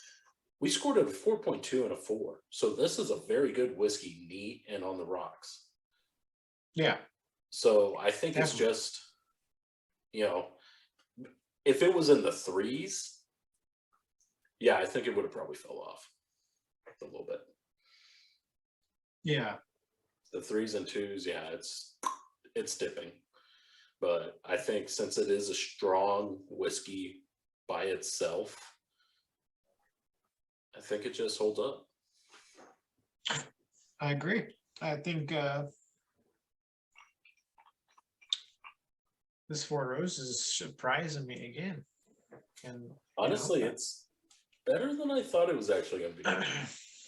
We scored it a 4.2 and a 4. So this is a very good whiskey, neat and on the rocks. Yeah. So I think it's Definitely. just, if it was in the 3s, yeah, I think it would have probably fell off a little bit. Yeah. The 3s and 2s, yeah, it's dipping. But I think since it is a strong whiskey by itself, I think it just holds up. I agree. I think this Four Roses is surprising me again. And Honestly, it's better than I thought it was actually going to be.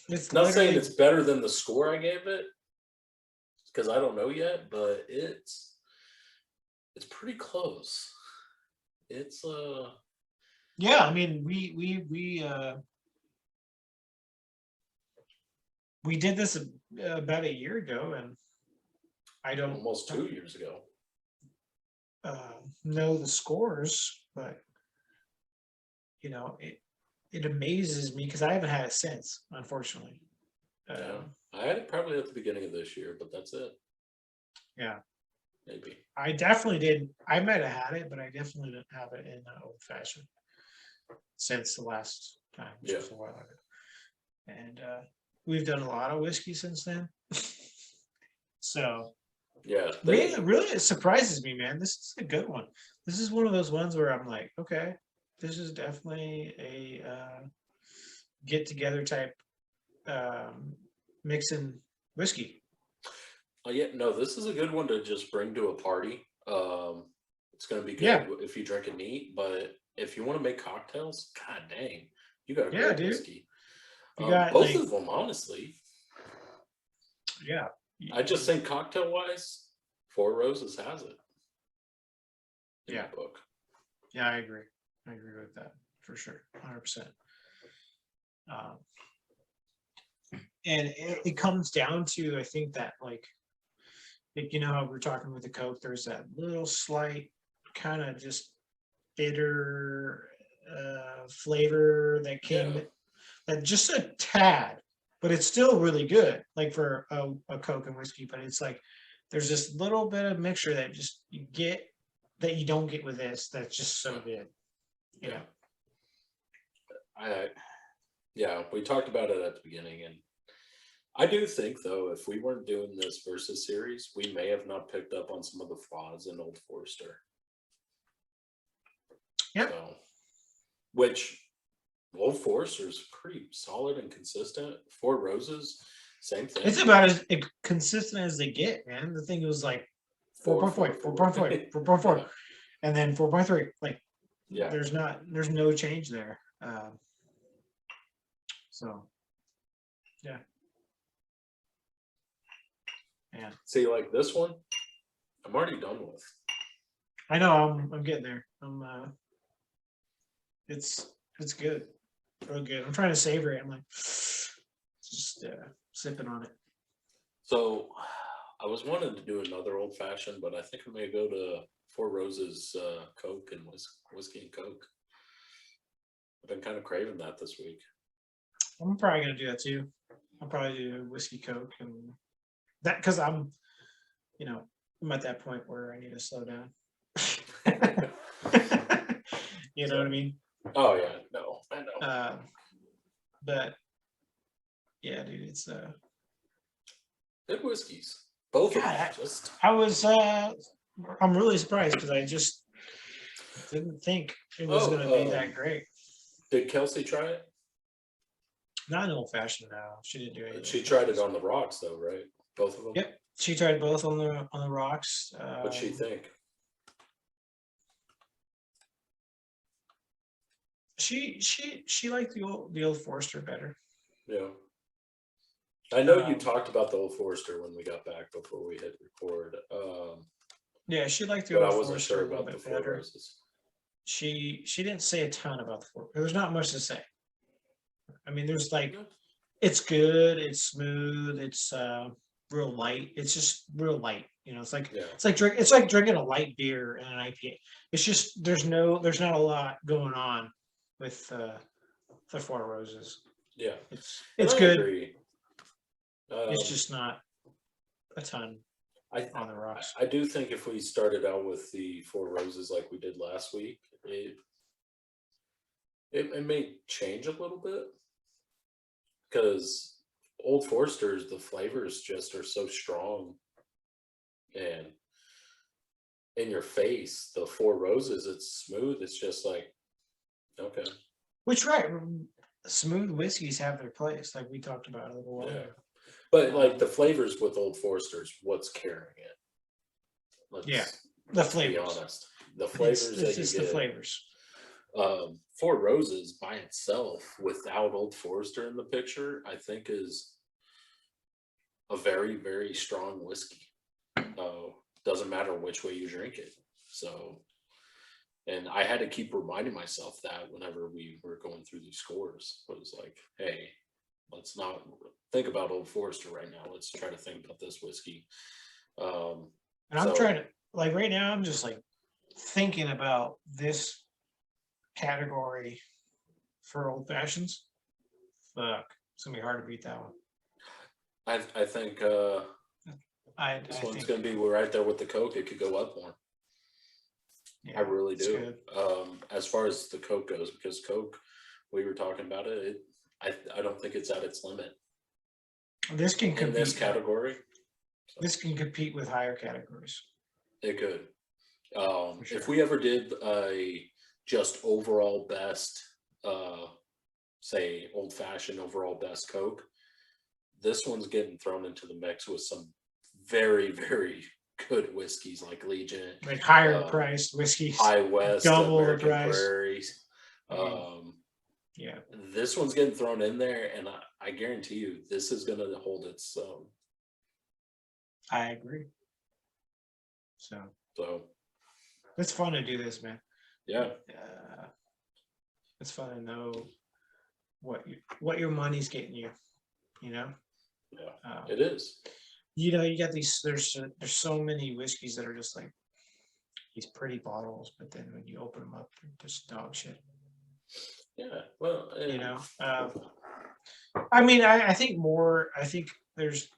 it's Not saying literally it's better than the score I gave it, because I don't know yet, but it's pretty close. It's yeah. I mean, we did this about a year ago, and I don't almost 2 years ago. know the scores, but it amazes me because I haven't had it since, unfortunately. Yeah, I had it probably at the beginning of this year, but that's it. Yeah, Maybe. I definitely did. I might have had it, but I definitely didn't have it in old fashioned since the last time, which was a while ago. And we've done a lot of whiskey since then. So yeah, really it surprises me, man. This is a good one. This is one of those ones where I'm like, okay, this is definitely a get together type mixing whiskey. Oh yeah, no, this is a good one to just bring to a party. It's going to be good Yeah. if you drink it neat, but if you want to make cocktails, god dang, you got a Yeah, great dude. whiskey. You got both of them, honestly. Yeah. I just think cocktail wise, Four Roses has it. In Yeah. the book. Yeah, I agree. I agree with that for sure, 100%. And it comes down to, I think that like how we're talking with the Coke, there's that little slight kind of just bitter flavor that came, that just a tad, but it's still really good, like for a Coke and whiskey. But it's like there's this little bit of mixture that just you get that you don't get with this. That's just so good. We talked about it at the beginning, and I do think though, if we weren't doing this versus series, we may have not picked up on some of the flaws in Old Forester. Yeah. So, which Old Forester's pretty solid and consistent. Four Roses, same thing. It's about as consistent as they get, man. The thing was like 4.4, 4.4, 4.4, and then 4.3. Like, there's no change there. So, yeah. See, like this one, I'm already done with. I know. I'm getting there. It's good, real good. I'm trying to savor it. I'm like, just sipping on it. So, I was wanting to do another old fashioned, but I think I'm gonna go to Four Roses Coke and whiskey and Coke. I've been kind of craving that this week. I'm probably gonna do that too. I'll probably do whiskey Coke and that because I'm at that point where I need to slow down. You know what I mean? Oh yeah, no, I know. But yeah, dude, it's good whiskeys. Both of them. I'm really surprised because I just didn't think it was gonna be that great. Did Kelsey try it? Not an old fashioned now. She didn't do anything. She tried it on the rocks though, right? Both of them? Yep. She tried both on the rocks. What'd she think? She liked the old Forester better. Yeah. I know you talked about the Old Forester when we got back before we hit record. Yeah, she liked the Old Forester. I wasn't sure about the Four Roses. She didn't say a ton about the Four. There's not much to say. I mean, there's like, it's good, it's smooth, it's real light. It's just real light. It's like drinking a light beer and an IPA. It's just there's not a lot going on with the Four Roses. Yeah, and It's I good. agree. It's Um, just not a ton I on the rocks. I do think if we started out with the Four Roses like we did last week, it may change a little bit because Old Foresters, the flavors just are so strong and in your face. The Four Roses, it's smooth. It's just like, okay, Which right, smooth whiskeys have their place, like we talked about a little while yeah. ago. But like the flavors with Old Foresters, what's carrying it? Yeah, Let's the be flavors. honest. The It's flavors it's that you just the get, flavors. Four Roses by itself, without Old Forester in the picture, I think is a very, very strong whiskey. Doesn't matter which way you drink it. So, and I had to keep reminding myself that whenever we were going through these scores, it was like, hey, let's not think about Old Forester right now. Let's try to think about this whiskey. And I'm So trying to, like, right now, I'm just like thinking about this category for old fashions. Fuck, it's gonna be hard to beat that one. I think I this one's think, going to be right there with the Coke. It could go up more. yeah, I really it's do. good. As far as the Coke goes, because Coke, we were talking about it. I don't think it's at its limit This can in this compete. category. So This can compete with higher categories it could. for If sure. we ever did a just overall best, say old fashioned overall best Coke, this one's getting thrown into the mix with some very, very good whiskeys like Legion, Like higher um, priced whiskeys, High West, double the American price. Prairies. I mean, yeah, This one's getting thrown in there, and I guarantee you, this is going to hold its own. I agree. So So it's fun to do this, man. yeah, It's fun to know what your money's getting you. You know, yeah, it is. you know, you got these. There's so many whiskeys that are just like these pretty bottles, but then when you open them up, they're just dog shit. Yeah, well, You know, I mean, I think more. I think there's.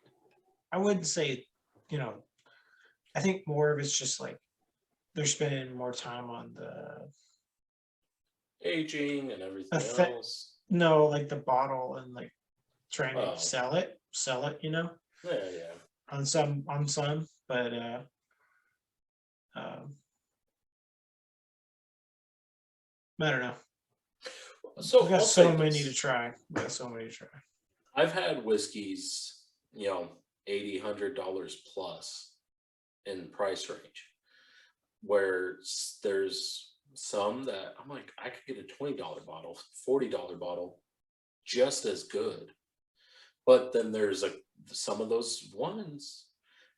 I wouldn't say, you know, I think more of it's just like they're spending more time on the aging and everything effect. else. No, like the bottle and like trying to Oh, sell it. You know, yeah, yeah. on some, but um, I don't know. So We got I'll so say many to this: try. We got so many to try. I've had whiskeys, $80, $100 plus in price range, where there's some that I'm like, I could get a $20 bottle, $40 bottle, just as good. But then there's some of those ones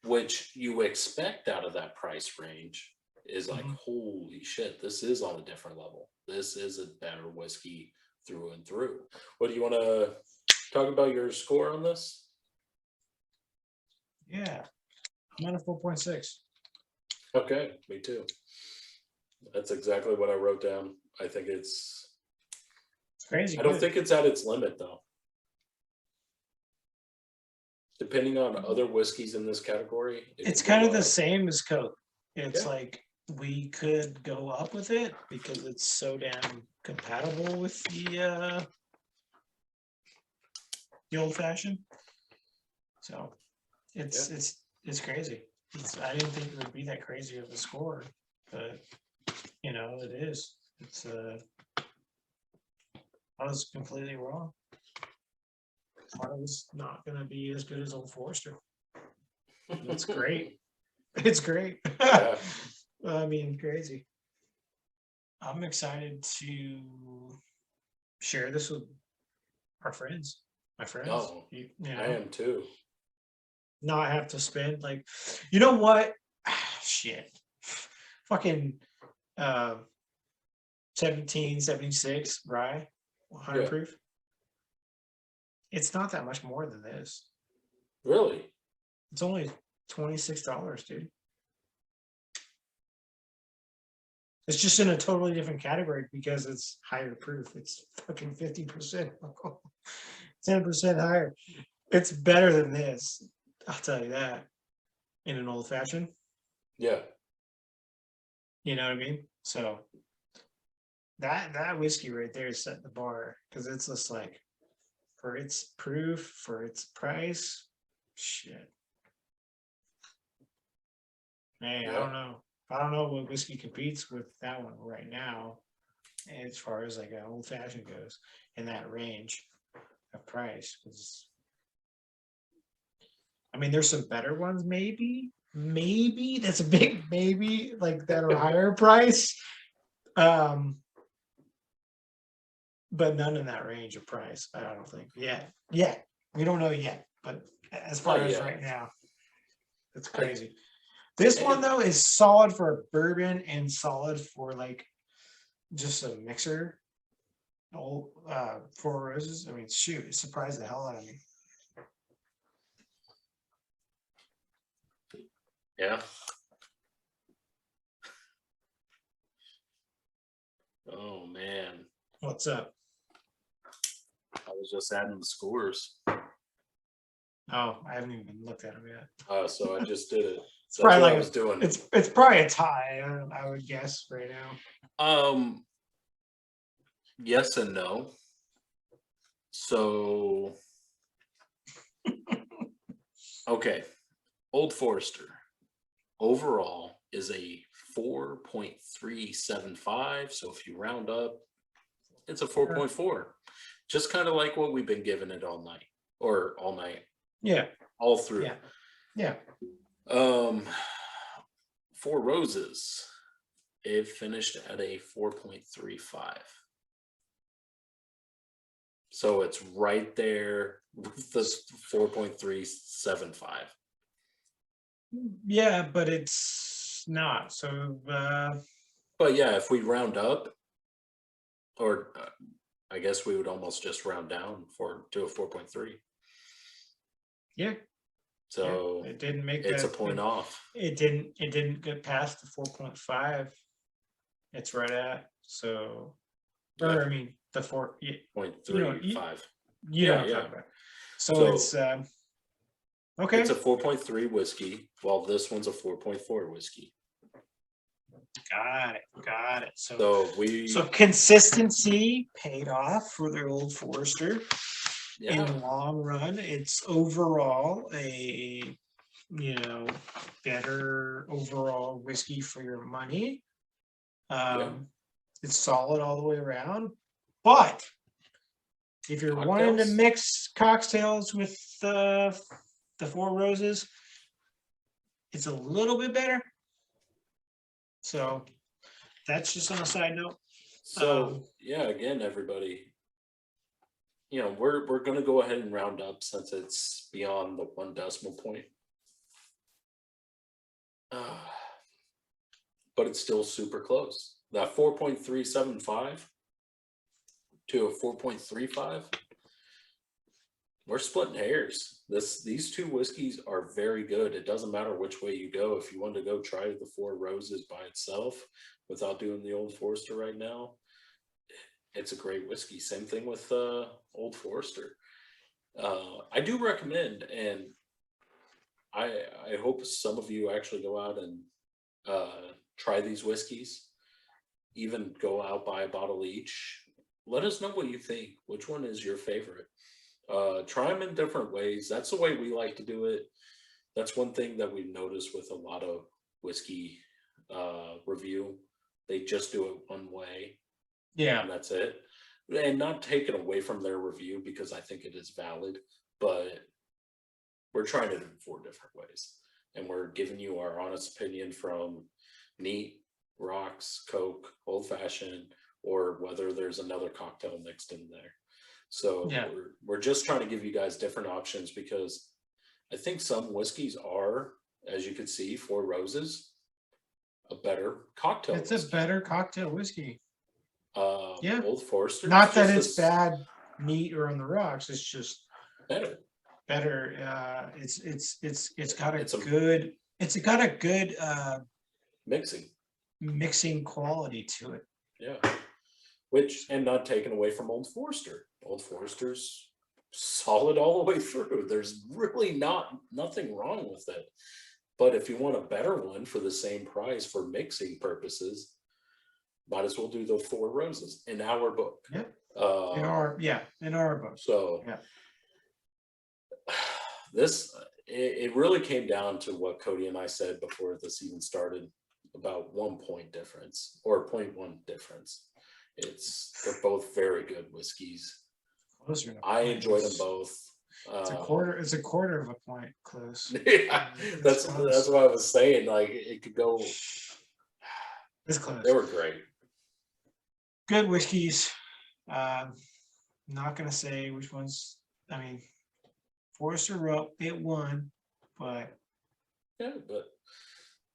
which you expect out of that price range is like, Mhm. holy shit, this is on a different level. This is a better whiskey through and through. What do you want to talk about your score on this? Yeah, I'm at a 4.6. Okay, me too. That's exactly what I wrote down. I think it's, It's crazy I don't good. think it's at its limit though. Depending on other whiskeys in this category, it It's could kind of go the up. same as Coke. It's Yeah. like we could go up with it because it's so damn compatible with the old fashioned. So it's Yeah. it's crazy. I didn't think it would be that crazy of a score, but you know it is. It's I was completely wrong. Thought it was not going to be as good as Old Forester. It's great. It's great. Yeah. I mean, crazy. I'm excited to share this with our friends, my friends. No, You I know, am too. not have to spend like, you know what? Shit. Fucking 1776 rye, 100 Yeah. proof. It's not that much more than this. Really? It's only $26, dude. It's just in a totally different category because it's higher proof. It's fucking 50% alcohol. 10% higher. It's better than this. I'll tell you that. In an old fashioned, Yeah. you know what I mean? So that whiskey right there is setting the bar because it's just like for its proof, for its price, shit. Man, I Yeah. don't know. I don't know what whiskey competes with that one right now, as far as like an old fashioned goes in that range of price. 'Cause, I mean, there's some better ones, maybe that's a big maybe, like that are higher price. But none in that range of price. I don't think yet. We don't know yet, but as far Not as yet. right now, it's I- crazy. This one and- though is solid for a bourbon and solid for like just a mixer. Old Four Roses. I mean, shoot, it surprised the hell out of me. Yeah. Oh man. What's up? I was just adding the scores. Oh, I haven't even looked at them yet. So I just did it. It's That's probably what like I was doing. it's probably a tie. I would guess right now. Yes and no. So okay. Old Forester overall is a 4.375. So if you round up, it's a 4.4. Just kind of like what we've been giving it all night. Or all night. Yeah. All through. Yeah. Four Roses, it finished at a 4.35. So it's right there with the 4.375. Yeah, but it's not. So But yeah, if we round up, or I guess we would almost just round down to a 4.3. yeah. So It didn't make it's a that. point off. It didn't get past the 4.5. It's right at. So or Yeah. I mean the 4 0.35. you know what I'm talking about. So it's okay. It's a 4.3 whiskey, while this one's a 4.4 whiskey. Got it. So consistency paid off for the Old Forester. yeah. In the long run, it's overall a better overall whiskey for your money. It's solid all the way around. But if you're wanting to Cocktails? mix cocktails with the Four Roses, it's a little bit better. So that's just on a side note. So yeah, again, everybody, we're gonna go ahead and round up since it's beyond the 1 decimal point. But it's still super close. That 4.375 to a 4.35. We're splitting hairs. These two whiskeys are very good. It doesn't matter which way you go. If you want to go try the Four Roses by itself without doing the Old Forester right now, it's a great whiskey. Same thing with Old Forester. I do recommend, and I hope some of you actually go out and try these whiskeys. Even go out, buy a bottle each. Let us know what you think. Which one is your favorite? Try them in different ways. That's the way we like to do it. That's one thing that we've noticed with a lot of whiskey review. They just do it one way. Yeah. And that's it. And not taken away from their review because I think it is valid, but we're trying it in 4 different ways. And we're giving you our honest opinion from neat, rocks, Coke, old fashioned, or whether there's another cocktail mixed in there. So we're just trying to give you guys different options because I think some whiskeys are, as you can see, Four Roses, a better cocktail It's whiskey. a better cocktail whiskey. Old Forester. Not that it's bad, neat, or on the rocks. It's just better. It's got a good mixing quality to it. Yeah. And not taken away from Old Forester. Old Forester's solid all the way through. There's really nothing wrong with it. But if you want a better one for the same price for mixing purposes, might as well do the Four Roses in our book. Yeah. Uh, In our book. so Yeah. this it really came down to what Cody and I said before this even started, about 1 point difference or 0.1 difference. They're both very good whiskeys. Closer to I enjoy them points. both. It's a quarter. It's a quarter of a point close. Yeah, that's what I was saying. Like it could go. It's close. They were great. Good whiskeys. Not gonna say which ones. I mean, Forester up, it won, but Yeah, but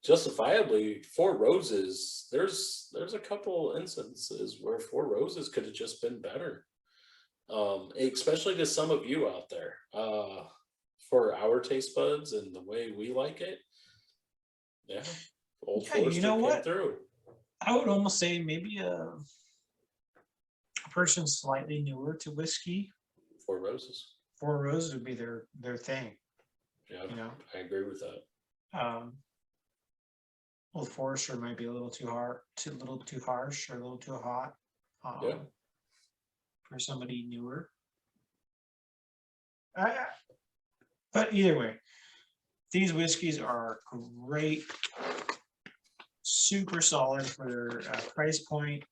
justifiably, Four Roses. There's a couple instances where Four Roses could have just been better. Especially to some of you out there. For our taste buds and the way we like it. Yeah, Old yeah, you Forester know came what? through. I would almost say maybe a person slightly newer to whiskey. Four Roses. Four Roses would be their thing. Yeah, You know, I agree with that. Old Forester might be a little too harsh, or a little too hot. Yeah. For somebody newer. But either way, these whiskeys are great, super solid for their price point.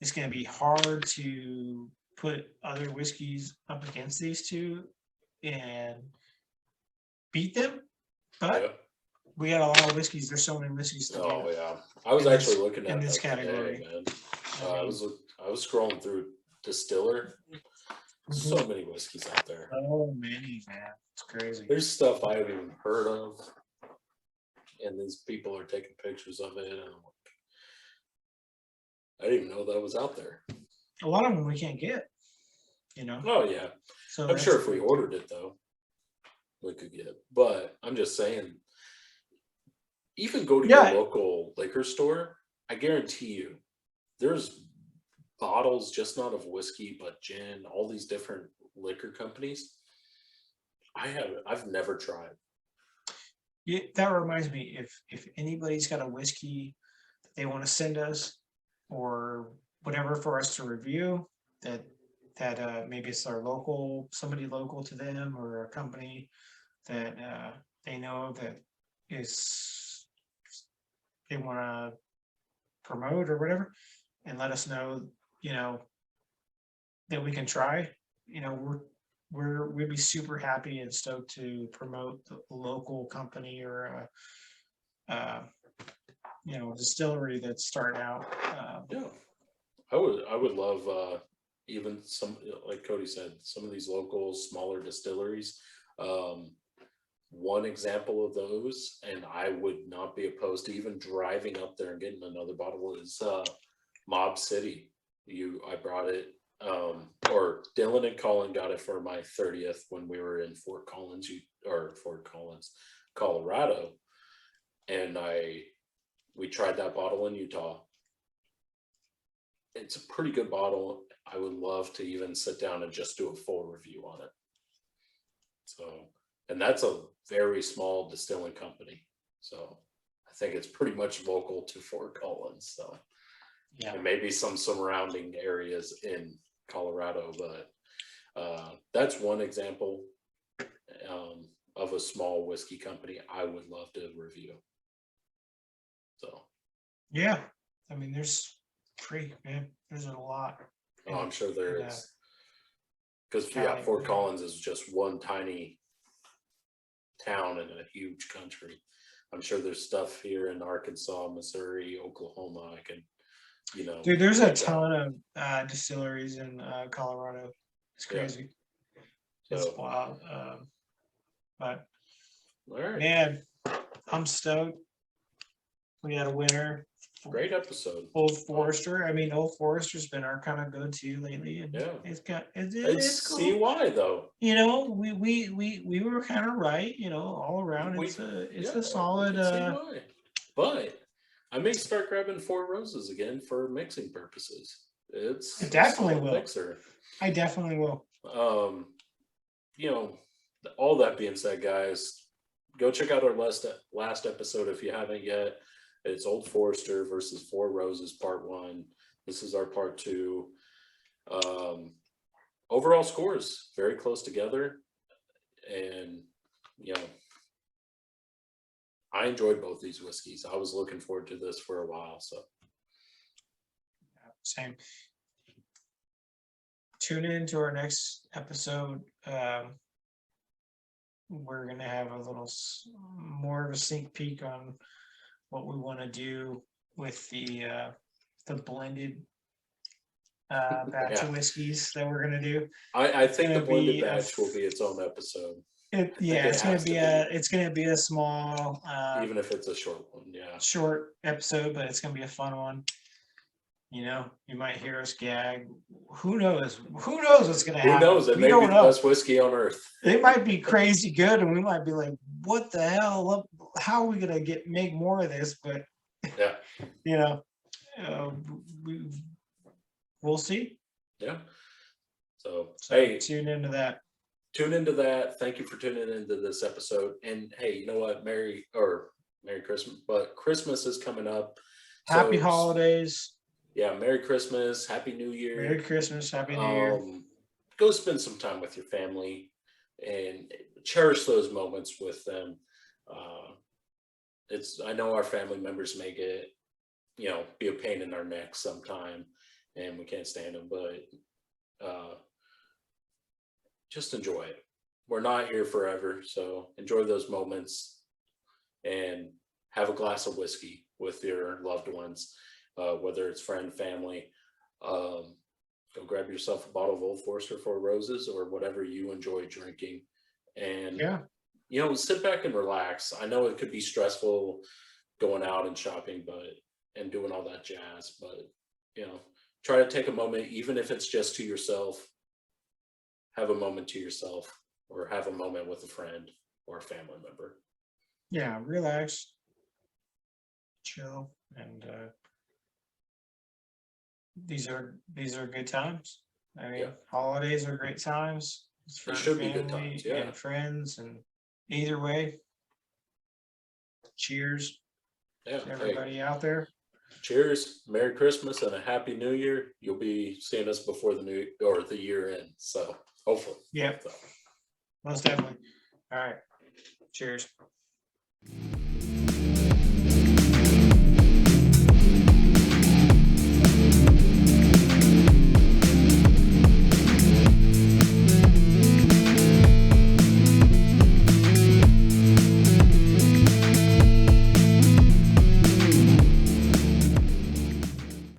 It's going to be hard to put other whiskeys up against these two and beat them, but Yeah. we got a lot of whiskeys. There's so many whiskeys to Oh get yeah, I was in actually this- looking in at this that category. today, man. I I mean, was scrolling through Distiller. So Mhm. many whiskeys out there. So many, man. It's crazy. There's stuff I haven't even heard of, and these people are taking pictures of it. And I'm like, I didn't even know that was out there. A lot of them we can't get, you know. Oh yeah, So I'm that's sure the if we thing. ordered it though, we could get it. But I'm just saying, even go to Yeah. your local liquor store. I guarantee you, there's bottles just not of whiskey but gin, all these different liquor companies. I've never tried. Yeah, that reminds me, if anybody's got a whiskey that they want to send us or whatever for us to review, that maybe it's somebody local to them, or a company that they know that is they want to promote or whatever, and let us know, that we can try. We'd be super happy and stoked to promote the local company or distillery that's starting out. Yeah, I would love even some, like Cody said, some of these local smaller distilleries. One example of those, and I would not be opposed to even driving up there and getting another bottle, is Mob City. I brought it, or Dylan and Colin got it for my 30th when we were in Fort Collins, Colorado, and we tried that bottle in Utah. It's a pretty good bottle. I would love to even sit down and just do a full review on it. So, and that's a very small distilling company. So I think it's pretty much local to Fort Collins. So Yeah. and maybe some surrounding areas in Colorado, but that's one example of a small whiskey company I would love to review. So Yeah. I mean, there's a lot. oh, I'm sure there Yeah. is. Because Cali, Fort yeah. Collins is just one tiny town in a huge country. I'm sure there's stuff here in Arkansas, Missouri, Oklahoma. I can, Dude, there's a check out. ton of distilleries in Colorado. It's Yeah. crazy. It's So, wild. But all right, man, I'm stoked. We had a winner. great episode. Old Forester. I mean, Old Forester's been our kind of go-to lately, and Yeah. it's It's cool. CY though. We were kind of right. All around. It's a solid. CY. But I may start grabbing Four Roses again for mixing purposes. It's I definitely a solid will. mixer. I definitely will. all that being said, guys, go check out our last episode if you haven't yet. It's Old Forester versus Four Roses Part 1. This is our Part 2. Overall scores very close together, and I enjoyed both these whiskeys. I was looking forward to this for a while. So same. Tune in to our next episode. We're gonna have a little more of a sneak peek on what we want to do with the blended batch of whiskeys that we're gonna do. I think the blended batch will be its own episode. It's gonna be a small, even if it's a short one, short episode, but it's gonna be a fun one. You might hear us gag. Who knows? Who knows what's gonna happen? Who knows? It may be the best whiskey on earth. It might be crazy good, and we might be like, "What the hell? How are we gonna make more of this?" But we'll see. Yeah. So hey, tune into that. Thank you for tuning into this episode. And hey, you know what? Merry Christmas. But Christmas is coming up. Happy holidays. Yeah, Merry Christmas, Happy New Year. Merry Christmas, Happy New Year. Go spend some time with your family and cherish those moments with them. I know our family members may get, be a pain in our neck sometime, and we can't stand them, but just enjoy it. We're not here forever, so enjoy those moments and have a glass of whiskey with your loved ones. Whether it's friend, family, go grab yourself a bottle of Old Forester Four Roses or whatever you enjoy drinking, and sit back and relax. I know it could be stressful going out and shopping, and doing all that jazz, but try to take a moment, even if it's just to yourself. Have a moment to yourself, or have a moment with a friend or a family member. Yeah, relax, chill, and these are good times. I mean, holidays are great times. It should be good times, and friends, and either way, cheers to everybody out there. Cheers, Merry Christmas, and a Happy New Year. You'll be seeing us before the year ends, so hopefully. Yeah, most definitely. All right, cheers.